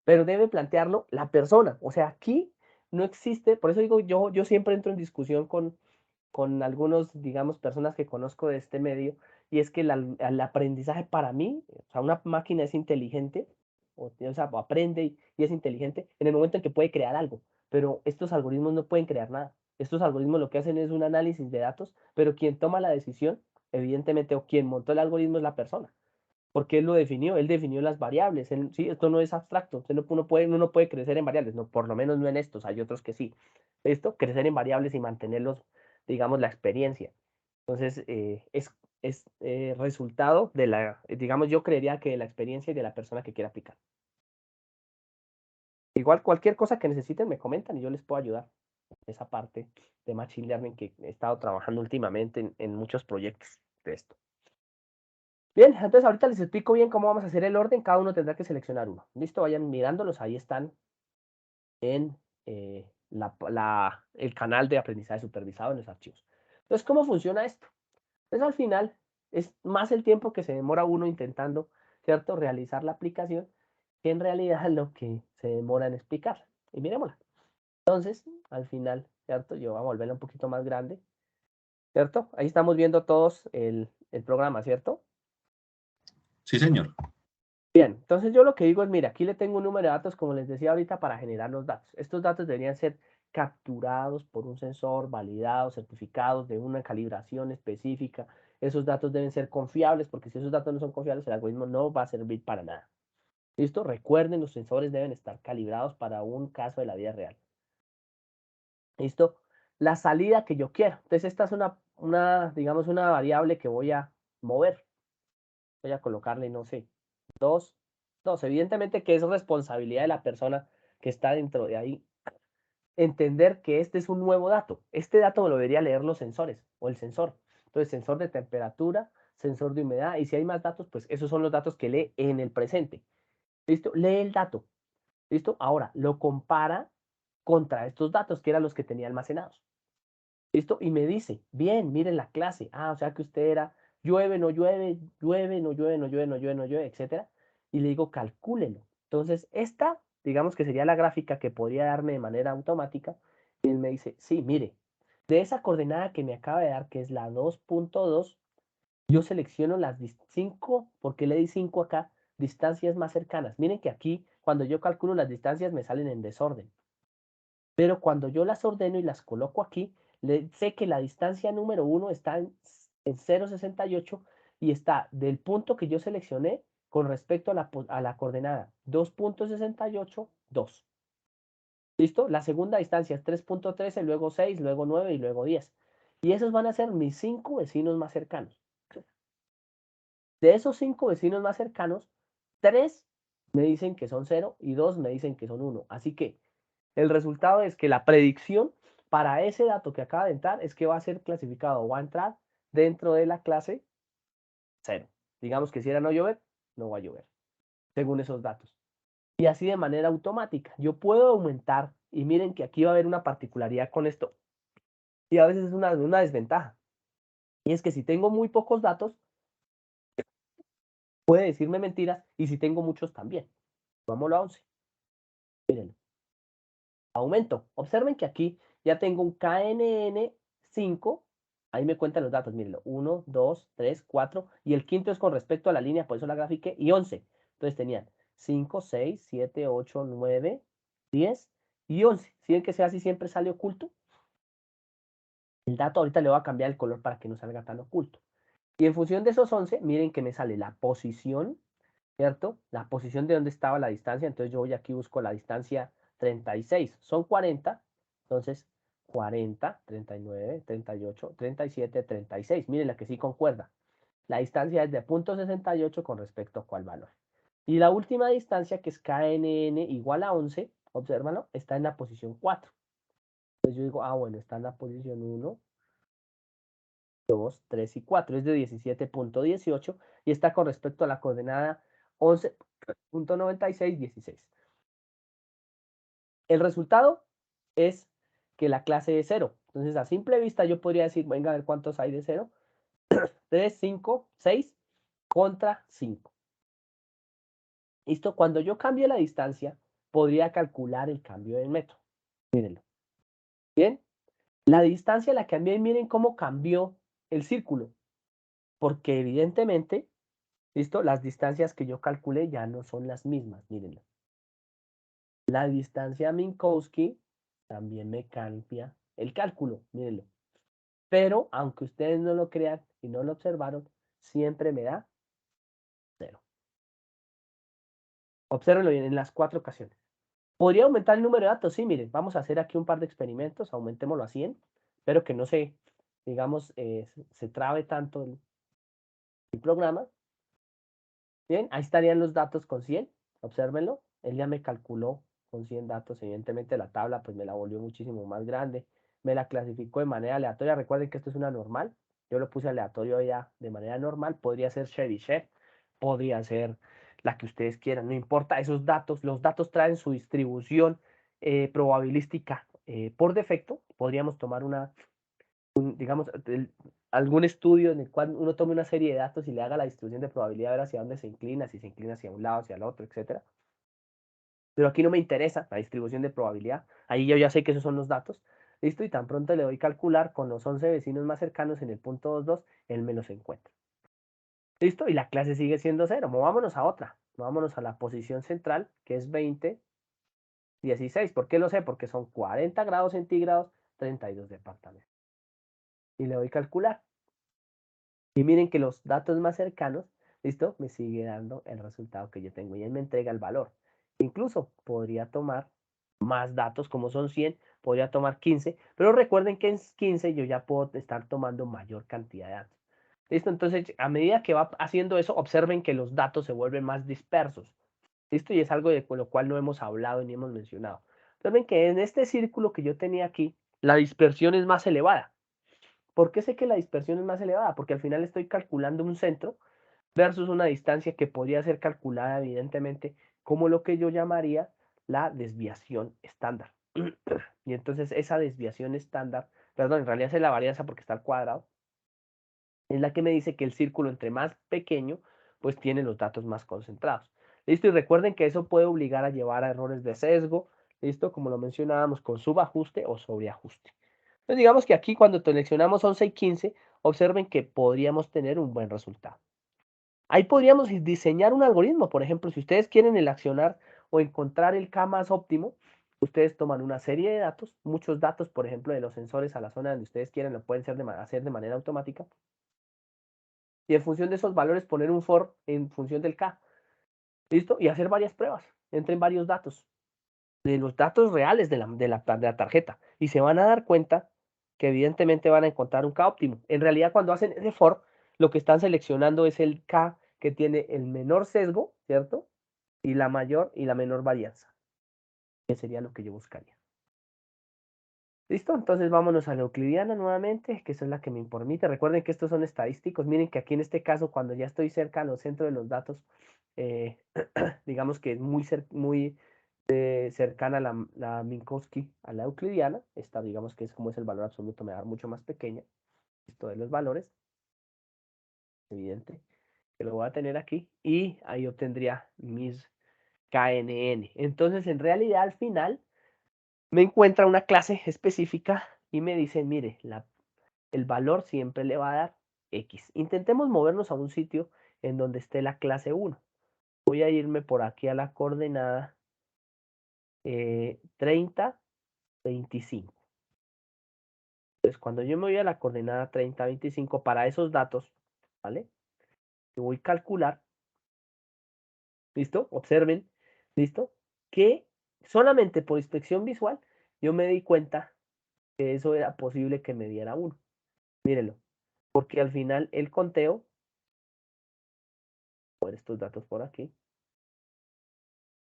pero debe plantearlo la persona. O sea, aquí no existe, por eso digo, yo siempre entro en discusión con algunos, digamos, personas que conozco de este medio, y es que el aprendizaje para mí, o sea, una máquina es inteligente, o sea, aprende y es inteligente en el momento en que puede crear algo, pero estos algoritmos no pueden crear nada. Estos algoritmos lo que hacen es un análisis de datos, pero quien toma la decisión, evidentemente, o quien montó el algoritmo es la persona porque él lo definió, él definió las variables, sí, esto no es abstracto, uno no puede crecer en variables, no, por lo menos no en estos, hay otros que sí. Esto, crecer en variables y mantenerlos, digamos, la experiencia. Entonces, es resultado de digamos, yo creería que de la experiencia y de la persona que quiera aplicar. Igual cualquier cosa que necesiten me comentan y yo les puedo ayudar. esa parte de Machine Learning que he estado trabajando últimamente en muchos proyectos de esto. Bien, entonces ahorita les explico bien cómo vamos a hacer el orden. Cada uno tendrá que seleccionar uno. Listo, vayan mirándolos. Ahí están en el canal de aprendizaje supervisado en los archivos. Entonces, ¿cómo funciona esto? Pues al final es más el tiempo que se demora uno intentando, ¿cierto?, realizar la aplicación, que en realidad es lo que se demora en explicar. Y miremosla. Entonces, al final, ¿cierto? Yo voy a volverla un poquito más grande, ¿cierto? Ahí estamos viendo todos el programa, ¿cierto? Sí, señor. Bien, entonces yo lo que digo es, mira, aquí le tengo un número de datos, como les decía ahorita, para generar los datos. Estos datos deberían ser capturados por un sensor, validados, certificados de una calibración específica. Esos datos deben ser confiables, porque si esos datos no son confiables, el algoritmo no va a servir para nada. ¿Listo? Recuerden, los sensores deben estar calibrados para un caso de la vida real. ¿Listo? La salida que yo quiero. Entonces esta es digamos, una variable que voy a mover. Voy a colocarle, no sé, 2. Evidentemente que es responsabilidad de la persona que está dentro de ahí entender que este es un nuevo dato. Este dato me lo debería leer los sensores o el sensor. Entonces, sensor de temperatura, sensor de humedad, y si hay más datos, pues esos son los datos que lee en el presente. ¿Listo? Lee el dato. ¿Listo? Ahora, lo compara contra estos datos que eran los que tenía almacenados. ¿Listo? Y me dice, bien, miren la clase. Ah, o sea que usted era llueve, no llueve, llueve, no llueve, no llueve, no llueve, no llueve, etcétera. Y le digo, calcúlelo. Entonces, esta, digamos que sería la gráfica que podría darme de manera automática. Y él me dice, sí, mire, de esa coordenada que me acaba de dar, que es la 2.2, yo selecciono las 5, porque le di 5 acá, distancias más cercanas. Miren que aquí, cuando yo calculo las distancias, me salen en desorden. Pero cuando yo las ordeno y las coloco aquí, sé que la distancia número 1 está en 0,68 y está del punto que yo seleccioné con respecto a la coordenada 2.68, 2. ¿Listo? La segunda distancia es 3.13, luego 6, luego 9 y luego 10. Y esos van a ser mis 5 vecinos más cercanos. De esos 5 vecinos más cercanos, 3 me dicen que son 0 y 2 me dicen que son 1. Así que el resultado es que la predicción para ese dato que acaba de entrar es que va a ser clasificado o va a entrar dentro de la clase 0. Digamos que si era no llover, no va a llover, según esos datos. Y así de manera automática. Yo puedo aumentar, y miren que aquí va a haber una particularidad con esto, y a veces es una desventaja. Y es que si tengo muy pocos datos, puede decirme mentiras, y si tengo muchos también. Vámonos a 11. Miren. Aumento. Observen que aquí ya tengo un KNN5. Ahí me cuentan los datos, mírenlo. 1, 2, 3, 4. Y el quinto es con respecto a la línea, por eso la grafiqué. Y 11. Entonces tenían 5, 6, 7, 8, 9, 10 y 11. ¿Sí ven que sea así siempre sale oculto? El dato ahorita le voy a cambiar el color para que no salga tan oculto. Y en función de esos 11, miren que me sale la posición, ¿cierto? La posición de donde estaba la distancia. Entonces yo voy aquí, busco la distancia 36. Son 40. Entonces 40, 39, 38, 37, 36. Miren la que sí concuerda. La distancia es de 0.68 con respecto a cuál valor. Y la última distancia, que es KNN igual a 11, obsérvalo, está en la posición 4. Entonces yo digo, bueno, está en la posición 1, 2, 3 y 4. Es de 17.18 y está con respecto a la coordenada 11.96, 16. El resultado es que la clase es 0. Entonces, a simple vista, yo podría decir, venga a ver cuántos hay de 0. 3, 5, 6 contra 5. ¿Listo? Cuando yo cambie la distancia, podría calcular el cambio del metro. Mírenlo. Bien. La distancia la cambié y miren cómo cambió el círculo. Porque evidentemente, ¿listo? Las distancias que yo calculé ya no son las mismas. Mírenlo. La distancia Minkowski también me cambia el cálculo. Mírenlo. Pero, aunque ustedes no lo crean y no lo observaron, siempre me da 0. Obsérvenlo bien en las 4 ocasiones. ¿Podría aumentar el número de datos? Sí, miren, vamos a hacer aquí un par de experimentos, aumentémoslo a 100, pero que no se, digamos, se trabe tanto el programa. Bien, ahí estarían los datos con 100, obsérvenlo, él ya me calculó con 100 datos. Evidentemente la tabla pues me la volvió muchísimo más grande, me la clasificó de manera aleatoria. Recuerden que esto es una normal, yo lo puse aleatorio ya de manera normal, podría ser Chebyshev, podría ser la que ustedes quieran, no importa, esos datos, los datos traen su distribución probabilística por defecto. Podríamos tomar digamos, algún estudio en el cual uno tome una serie de datos y le haga la distribución de probabilidad, a ver hacia dónde se inclina, si se inclina hacia un lado, hacia el otro, etcétera. Pero aquí no me interesa la distribución de probabilidad, ahí yo ya sé que esos son los datos, listo, y tan pronto le doy calcular con los 11 vecinos más cercanos en el punto 22, él me los encuentra. Listo, y la clase sigue siendo 0, movámonos a otra, movámonos a la posición central, que es 20, 16, ¿por qué lo sé? Porque son 40 grados centígrados, 32 departamentos. Y le doy calcular. Y miren que los datos más cercanos, ¿listo? Me sigue dando el resultado que yo tengo y él me entrega el valor. Incluso podría tomar más datos, como son 100, podría tomar 15, pero recuerden que en 15 yo ya puedo estar tomando mayor cantidad de datos. ¿Listo? Entonces, a medida que va haciendo eso, observen que los datos se vuelven más dispersos. ¿Listo? Y es algo de lo cual no hemos hablado ni hemos mencionado. Observen que en este círculo que yo tenía aquí, la dispersión es más elevada. ¿Por qué sé que la dispersión es más elevada? Porque al final estoy calculando un centro versus una distancia que podría ser calculada evidentemente como lo que yo llamaría la desviación estándar. Y entonces esa desviación estándar, perdón, en realidad es la varianza porque está al cuadrado, es la que me dice que el círculo entre más pequeño, pues tiene los datos más concentrados. ¿Listo? Y recuerden que eso puede obligar a llevar a errores de sesgo, ¿listo? Como lo mencionábamos, con subajuste o sobreajuste. Entonces digamos que aquí cuando seleccionamos 11 y 15, observen que podríamos tener un buen resultado. Ahí podríamos diseñar un algoritmo. Por ejemplo, si ustedes quieren el accionar o encontrar el K más óptimo, ustedes toman una serie de datos, muchos datos, por ejemplo, de los sensores a la zona donde ustedes quieren, lo pueden hacer de manera automática. Y en función de esos valores poner un for en función del K. ¿Listo? Y hacer varias pruebas. Entren varios datos. De los datos reales de la tarjeta. Y se van a dar cuenta que evidentemente van a encontrar un K óptimo. En realidad, cuando hacen ese for, lo que están seleccionando es el K que tiene el menor sesgo, ¿cierto? Y la mayor y la menor varianza, que sería lo que yo buscaría. ¿Listo? Entonces vámonos a la euclidiana nuevamente, que esa es la que me permite. Recuerden que estos son estadísticos. Miren que aquí en este caso, cuando ya estoy cerca a los centros de los datos, digamos que es muy cercana a la Minkowski, a la euclidiana. Esta digamos que es como es el valor absoluto, me va a dar mucho más pequeña. Esto de los valores, evidente, que lo voy a tener aquí. Y ahí obtendría mis KNN. Entonces, en realidad, al final, me encuentra una clase específica y me dice, mire, el valor siempre le va a dar X. Intentemos movernos a un sitio en donde esté la clase 1. Voy a irme por aquí a la coordenada 30, 25. Entonces, cuando yo me voy a la coordenada 30, 25, para esos datos, ¿vale? Yo voy a calcular, ¿listo? Observen, ¿listo? Que solamente por inspección visual, yo me di cuenta que eso era posible que me diera 1. Mírenlo, porque al final el conteo, por estos datos por aquí,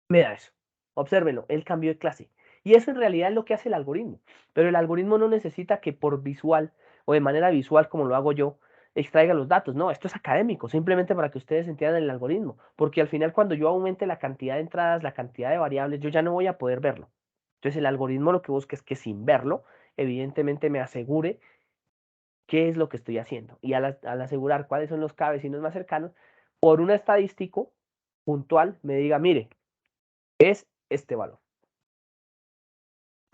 me da eso. Obsérvenlo, el cambio de clase. Y eso en realidad es lo que hace el algoritmo. Pero el algoritmo no necesita que por visual o de manera visual, como lo hago yo, extraiga los datos. No, esto es académico, simplemente para que ustedes entiendan el algoritmo. Porque al final, cuando yo aumente la cantidad de entradas, la cantidad de variables, yo ya no voy a poder verlo. Entonces, el algoritmo lo que busca es que sin verlo, evidentemente me asegure qué es lo que estoy haciendo. Y al asegurar cuáles son los K vecinos más cercanos, por un estadístico puntual me diga, mire, es este valor.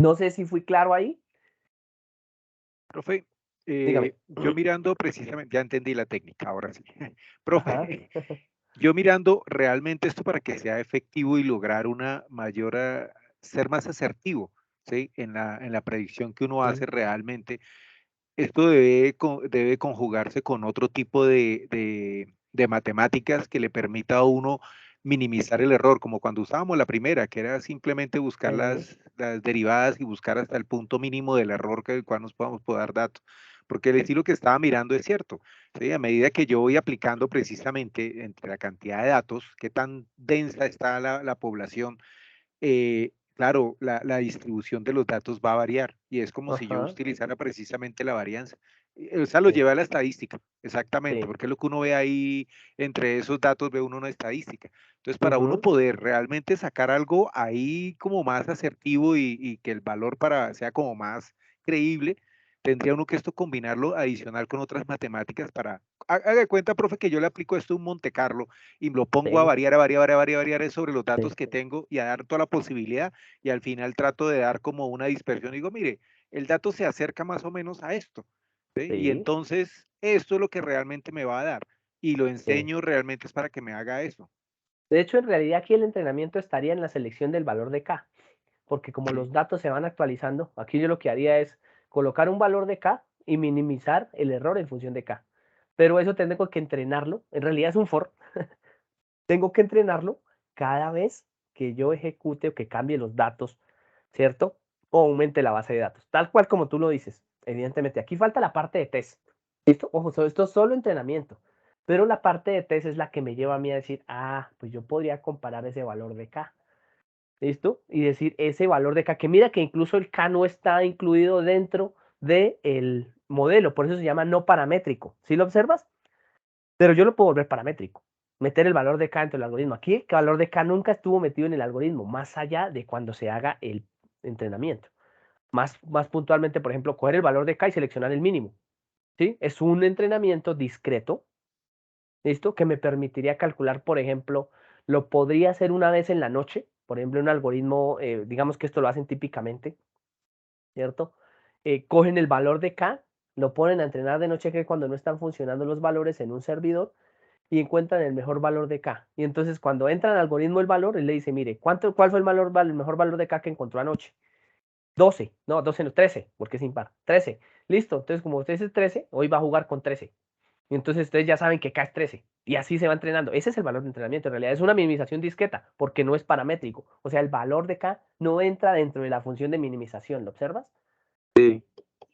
No sé si fui claro ahí. Profe, Dígame. yo mirando precisamente, ya entendí la técnica, ahora sí. Profe, Ajá. yo mirando realmente esto para que sea efectivo y lograr una mayor, ser más asertivo, ¿sí? En la predicción que uno hace realmente, esto debe conjugarse con otro tipo de matemáticas que le permita a uno minimizar el error, como cuando usábamos la primera, que era simplemente buscar las derivadas y buscar hasta el punto mínimo del error que el cual nos podamos poder dar datos. Porque el estilo que estaba mirando es cierto, ¿sí? A medida que yo voy aplicando precisamente entre la cantidad de datos, qué tan densa está la población, claro, la distribución de los datos va a variar y es como si yo Ajá, utilizara precisamente la varianza. O sea, lo sí, lleva a la estadística, exactamente, sí. porque lo que uno ve ahí, entre esos datos ve uno una estadística. Entonces, para uno Ujú, poder realmente sacar algo ahí como más asertivo y que el valor para sea como más creíble, tendría uno que esto combinarlo adicional con otras matemáticas para, haga de cuenta, profe, que yo le aplico esto a un Monte Carlo y lo pongo sí, a variar sobre los datos sí, que tengo y a dar toda la posibilidad y al final trato de dar como una dispersión. Digo, mire, el dato se acerca más o menos a esto, ¿sí? Y sí, entonces esto es lo que realmente me va a dar y lo sí. enseño realmente es para que me haga eso. De hecho, en realidad aquí el entrenamiento estaría en la selección del valor de K, porque como Sí, los datos se van actualizando, aquí yo lo que haría es colocar un valor de K y minimizar el error en función de K. Pero eso tengo que entrenarlo, en realidad es un for, tengo que entrenarlo cada vez que yo ejecute o que cambie los datos, ¿cierto? O aumente la base de datos, tal cual como tú lo dices. Evidentemente, aquí falta la parte de test. ¿Listo? Ojo, esto es solo entrenamiento. Pero la parte de test es la que me lleva a mí a decir, ah, pues yo podría comparar ese valor de K. ¿Listo? Y decir ese valor de K, que mira que incluso el K no está incluido dentro del modelo, por eso se llama no paramétrico. ¿Sí lo observas? Pero yo lo puedo volver paramétrico, meter el valor de K dentro del algoritmo. Aquí el valor de K nunca estuvo metido en el algoritmo, más allá de cuando se haga el entrenamiento. Más puntualmente, por ejemplo, coger el valor de K y seleccionar el mínimo. ¿Sí? Es un entrenamiento discreto, ¿listo? Que me permitiría calcular, por ejemplo, lo podría hacer una vez en la noche, por ejemplo, un algoritmo, digamos que esto lo hacen típicamente, ¿cierto? Cogen el valor de K, lo ponen a entrenar de noche, que es cuando no están funcionando los valores en un servidor, y encuentran el mejor valor de K. Y entonces cuando entra al algoritmo el valor, él le dice, mire, ¿cuál fue el mejor valor de K que encontró anoche? 12, no, 12 no, 13, porque es impar, 13. Listo, entonces como usted es 13, hoy va a jugar con 13. Y entonces ustedes ya saben que K es 13. Y así se va entrenando. Ese es el valor de entrenamiento. En realidad es una minimización discreta, porque no es paramétrico. O sea, el valor de K no entra dentro de la función de minimización. ¿Lo observas? sí.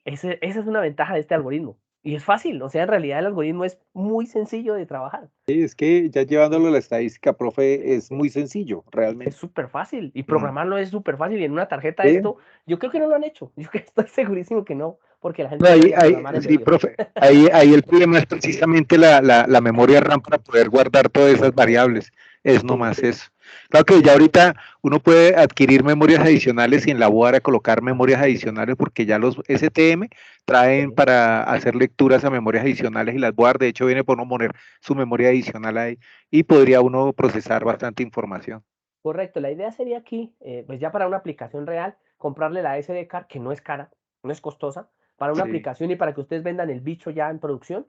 Esa es una ventaja de este algoritmo. Y es fácil. O sea, en realidad el algoritmo es muy sencillo de trabajar. Sí, es que ya llevándolo a la estadística, profe, es muy sencillo, Es realmente. súper fácil. Y Mm. programarlo es súper fácil. Y en una tarjeta Sí. esto, yo creo que no lo han hecho. Yo estoy segurísimo que no, porque la No, gente no deja programar sí, embebidos. profe, ahí el problema es precisamente la memoria RAM para poder guardar todas esas variables. Es Sí, nomás eso. Claro que ya sí, ahorita uno puede adquirir memorias adicionales y en la board colocar memorias adicionales porque ya los STM traen sí. para hacer lecturas a memorias adicionales y las board de hecho viene por uno poner su memoria adicional ahí y podría uno procesar bastante información. Correcto, la idea sería aquí, pues ya para una aplicación real, comprarle la SD card, que no es cara, no es costosa, para una Sí, aplicación y para que ustedes vendan el bicho ya en producción,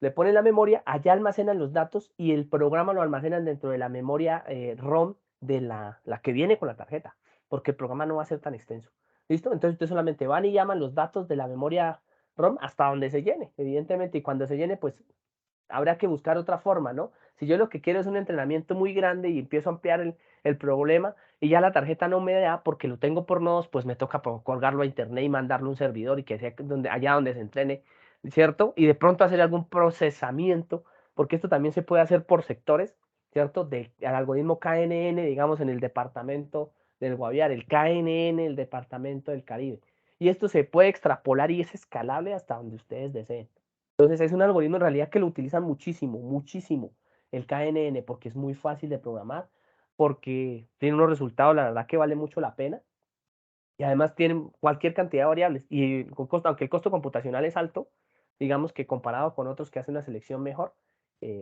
le ponen la memoria, allá almacenan los datos y el programa lo almacenan dentro de la memoria ROM de la que viene con la tarjeta, porque el programa no va a ser tan extenso. ¿Listo? Entonces ustedes solamente van y llaman los datos de la memoria ROM hasta donde se llene, evidentemente, y cuando se llene, pues habrá que buscar otra forma, ¿no? Si yo lo que quiero es un entrenamiento muy grande y empiezo a ampliar el problema y ya la tarjeta no me da porque lo tengo por nodos, pues me toca colgarlo a internet y mandarlo a un servidor y que sea allá donde se entrene, ¿cierto? Y de pronto hacer algún procesamiento, porque esto también se puede hacer por sectores, ¿cierto? Al algoritmo KNN, digamos, en el departamento del Guaviare, el KNN, el departamento del Caribe. Y esto se puede extrapolar y es escalable hasta donde ustedes deseen. Entonces es un algoritmo en realidad que lo utilizan muchísimo, muchísimo el KNN porque es muy fácil de programar, porque tiene unos resultados, la verdad que vale mucho la pena y además tienen cualquier cantidad de variables y aunque el costo computacional es alto, digamos que comparado con otros que hacen una selección mejor,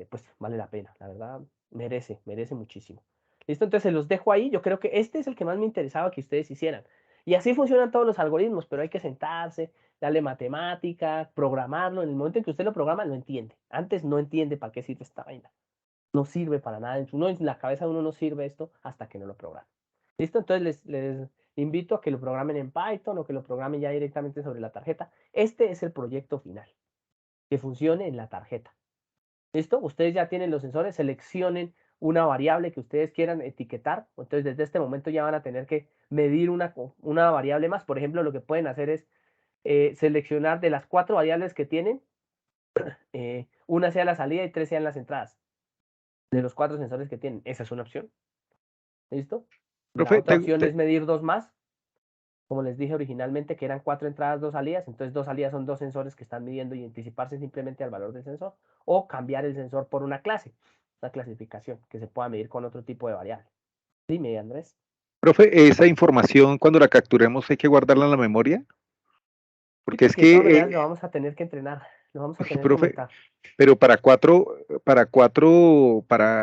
pues vale la pena, la verdad merece muchísimo. Listo, entonces se los dejo ahí, yo creo que este es el que más me interesaba que ustedes hicieran. Y así funcionan todos los algoritmos, pero hay que sentarse, darle matemática, programarlo, en el momento en que usted lo programa lo entiende. Antes no entiende para qué sirve esta vaina. No sirve para nada, en la cabeza de uno no sirve esto hasta que no lo programa. ¿Listo? Entonces les invito a que lo programen en Python o que lo programen ya directamente sobre la tarjeta. Este es el proyecto final, que funcione en la tarjeta. ¿Listo? Ustedes ya tienen los sensores, seleccionen una variable que ustedes quieran etiquetar. Entonces desde este momento ya van a tener que medir una variable más. Por ejemplo, lo que pueden hacer es seleccionar de las 4 variables que tienen, una sea la salida y 3 sean las entradas de los 4 sensores que tienen. Esa es una opción. ¿Listo? La Profe, otra opción es medir 2 más, como les dije originalmente, que eran 4 entradas, 2 salidas, entonces 2 salidas son 2 sensores que están midiendo y anticiparse simplemente al valor del sensor, o cambiar el sensor por una clase, una clasificación que se pueda medir con otro tipo de variable. Dime, Andrés. profe, esa información cuando la capturemos hay que guardarla en la memoria, porque es de todas maneras que, lo vamos a tener que entrenar, lo vamos a tener que profe, aumentar. pero para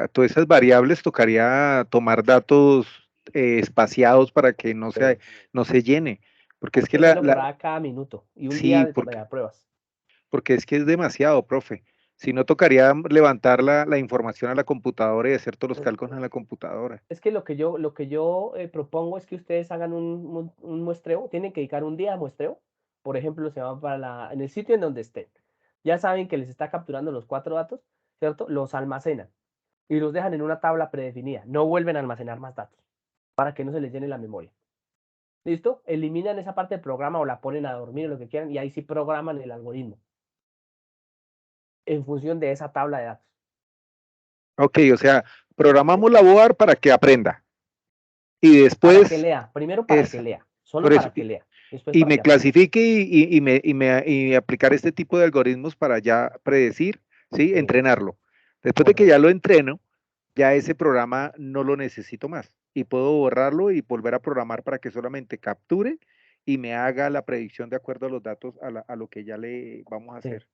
todas esas variables tocaría tomar datos espaciados para que no se llene, porque Hay es que que hacerlo por ahí cada minuto y un día sí, de pruebas. porque es que es demasiado, profe. Si no, tocaría levantar la información a la computadora y hacer todos los cálculos en la computadora. Es que lo que yo propongo es que ustedes hagan un muestreo, tienen que dedicar un día a muestreo, por ejemplo, se van en el sitio en donde estén. Ya saben que les está capturando los 4 datos, ¿cierto? Los almacenan y los dejan en una tabla predefinida. No vuelven a almacenar más datos para que no se les llene la memoria. ¿Listo? Eliminan esa parte del programa o la ponen a dormir o lo que quieran y ahí sí programan el algoritmo en función de esa tabla de datos. Ok, o sea, programamos la board para que aprenda. Y Para después que lea, primero para que lea, solo por eso, para que lea, después y para me que aprenda. clasifique y aplicar este tipo de algoritmos para ya predecir, ¿sí? Sí, Entrenarlo. Después de que correcto. ya lo entreno, ya ese programa no lo necesito más y puedo borrarlo y volver a programar para que solamente capture y me haga la predicción de acuerdo a los datos a lo que ya le vamos a Sí. hacer.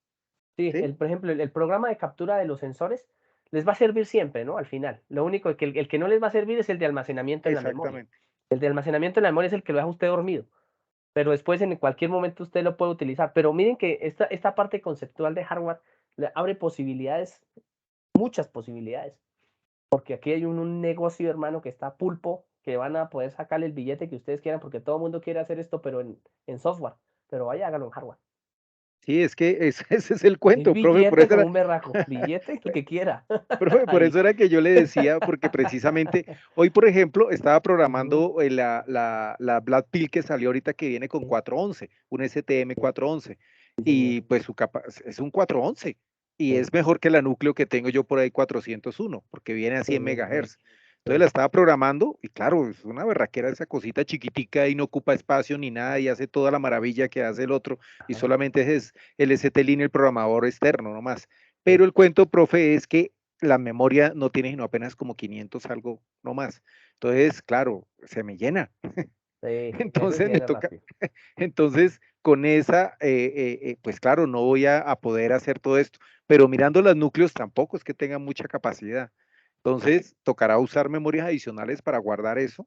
Sí, ¿Sí? por ejemplo, el programa de captura de los sensores les va a servir siempre, ¿no? Al final. Lo único que el que no les va a servir es el de almacenamiento en la memoria. Exactamente. El de almacenamiento en la memoria es el que lo deja usted dormido. Pero después en cualquier momento usted lo puede utilizar. Pero miren que esta parte conceptual de hardware le abre posibilidades, muchas posibilidades. Porque aquí hay un negocio, hermano, que está pulpo, que van a poder sacarle el billete que ustedes quieran, porque todo el mundo quiere hacer esto, pero en software. Pero vaya, hágalo en hardware. Sí, es que ese es el Es cuento, profe, por billete eso como era, un berraco. Billete el que quiera. profe, por Ahí. eso era que yo le decía, porque precisamente hoy, por ejemplo, estaba Ujú. programando la Black Pill que salió ahorita que viene con Sí, 411, un STM sí, 411, sí, señor. y pues es un 411, y Sí, es mejor que la núcleo que tengo yo por ahí 401, porque viene a 100 ujú, megahertz. Entonces sí. la estaba programando, y claro, es una berraquera esa cosita chiquitica y no ocupa espacio ni nada, y hace toda la maravilla que hace el otro, y Ajá, solamente es el ST-Line, el programador externo nomás. sí, Pero el cuento, profe, es que la memoria no tiene sino apenas como 500 algo, no más. Entonces, claro, se me llena. sí, eso se Entonces me llena toca, rápido. entonces con esa, pues claro, no voy a poder hacer todo esto. Pero mirando los núcleos tampoco es que tengan mucha capacidad. Entonces, tocará usar memorias adicionales para guardar eso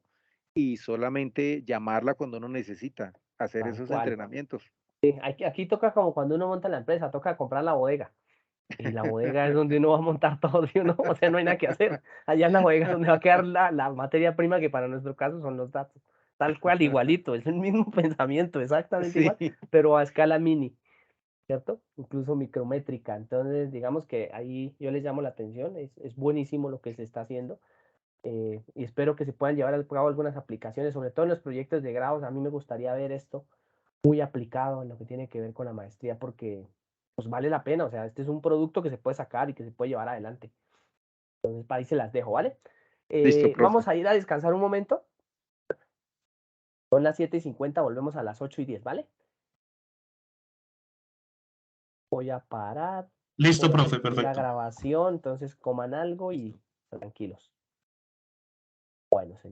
y solamente llamarla cuando uno necesita hacer Tal esos cual. entrenamientos. Sí, aquí toca como cuando uno monta la empresa, toca comprar la bodega. Y la bodega es donde uno va a montar todo, ¿sí o no? O sea, no hay nada que hacer. Allá en la bodega es donde va a quedar la materia prima, que para nuestro caso son los datos. Tal cual, igualito, es el mismo pensamiento, exactamente igual, Sí, pero a escala mini, ¿cierto? Incluso micrométrica. Entonces, digamos que ahí yo les llamo la atención, es buenísimo lo que se está haciendo. Y espero que se puedan llevar al cabo algunas aplicaciones, sobre todo en los proyectos de grados. A mí me gustaría ver esto muy aplicado en lo que tiene que ver con la maestría, porque pues vale la pena, o sea, este es un producto que se puede sacar y que se puede llevar adelante. Entonces, para ahí se las dejo, ¿vale? listo, profe. Vamos a ir a descansar un momento. Son las 7:50, volvemos a las 8:10, ¿vale? Voy a parar, Listo, voy a profe, repetir la perfecto. grabación, entonces coman algo y tranquilos. Bueno, señor.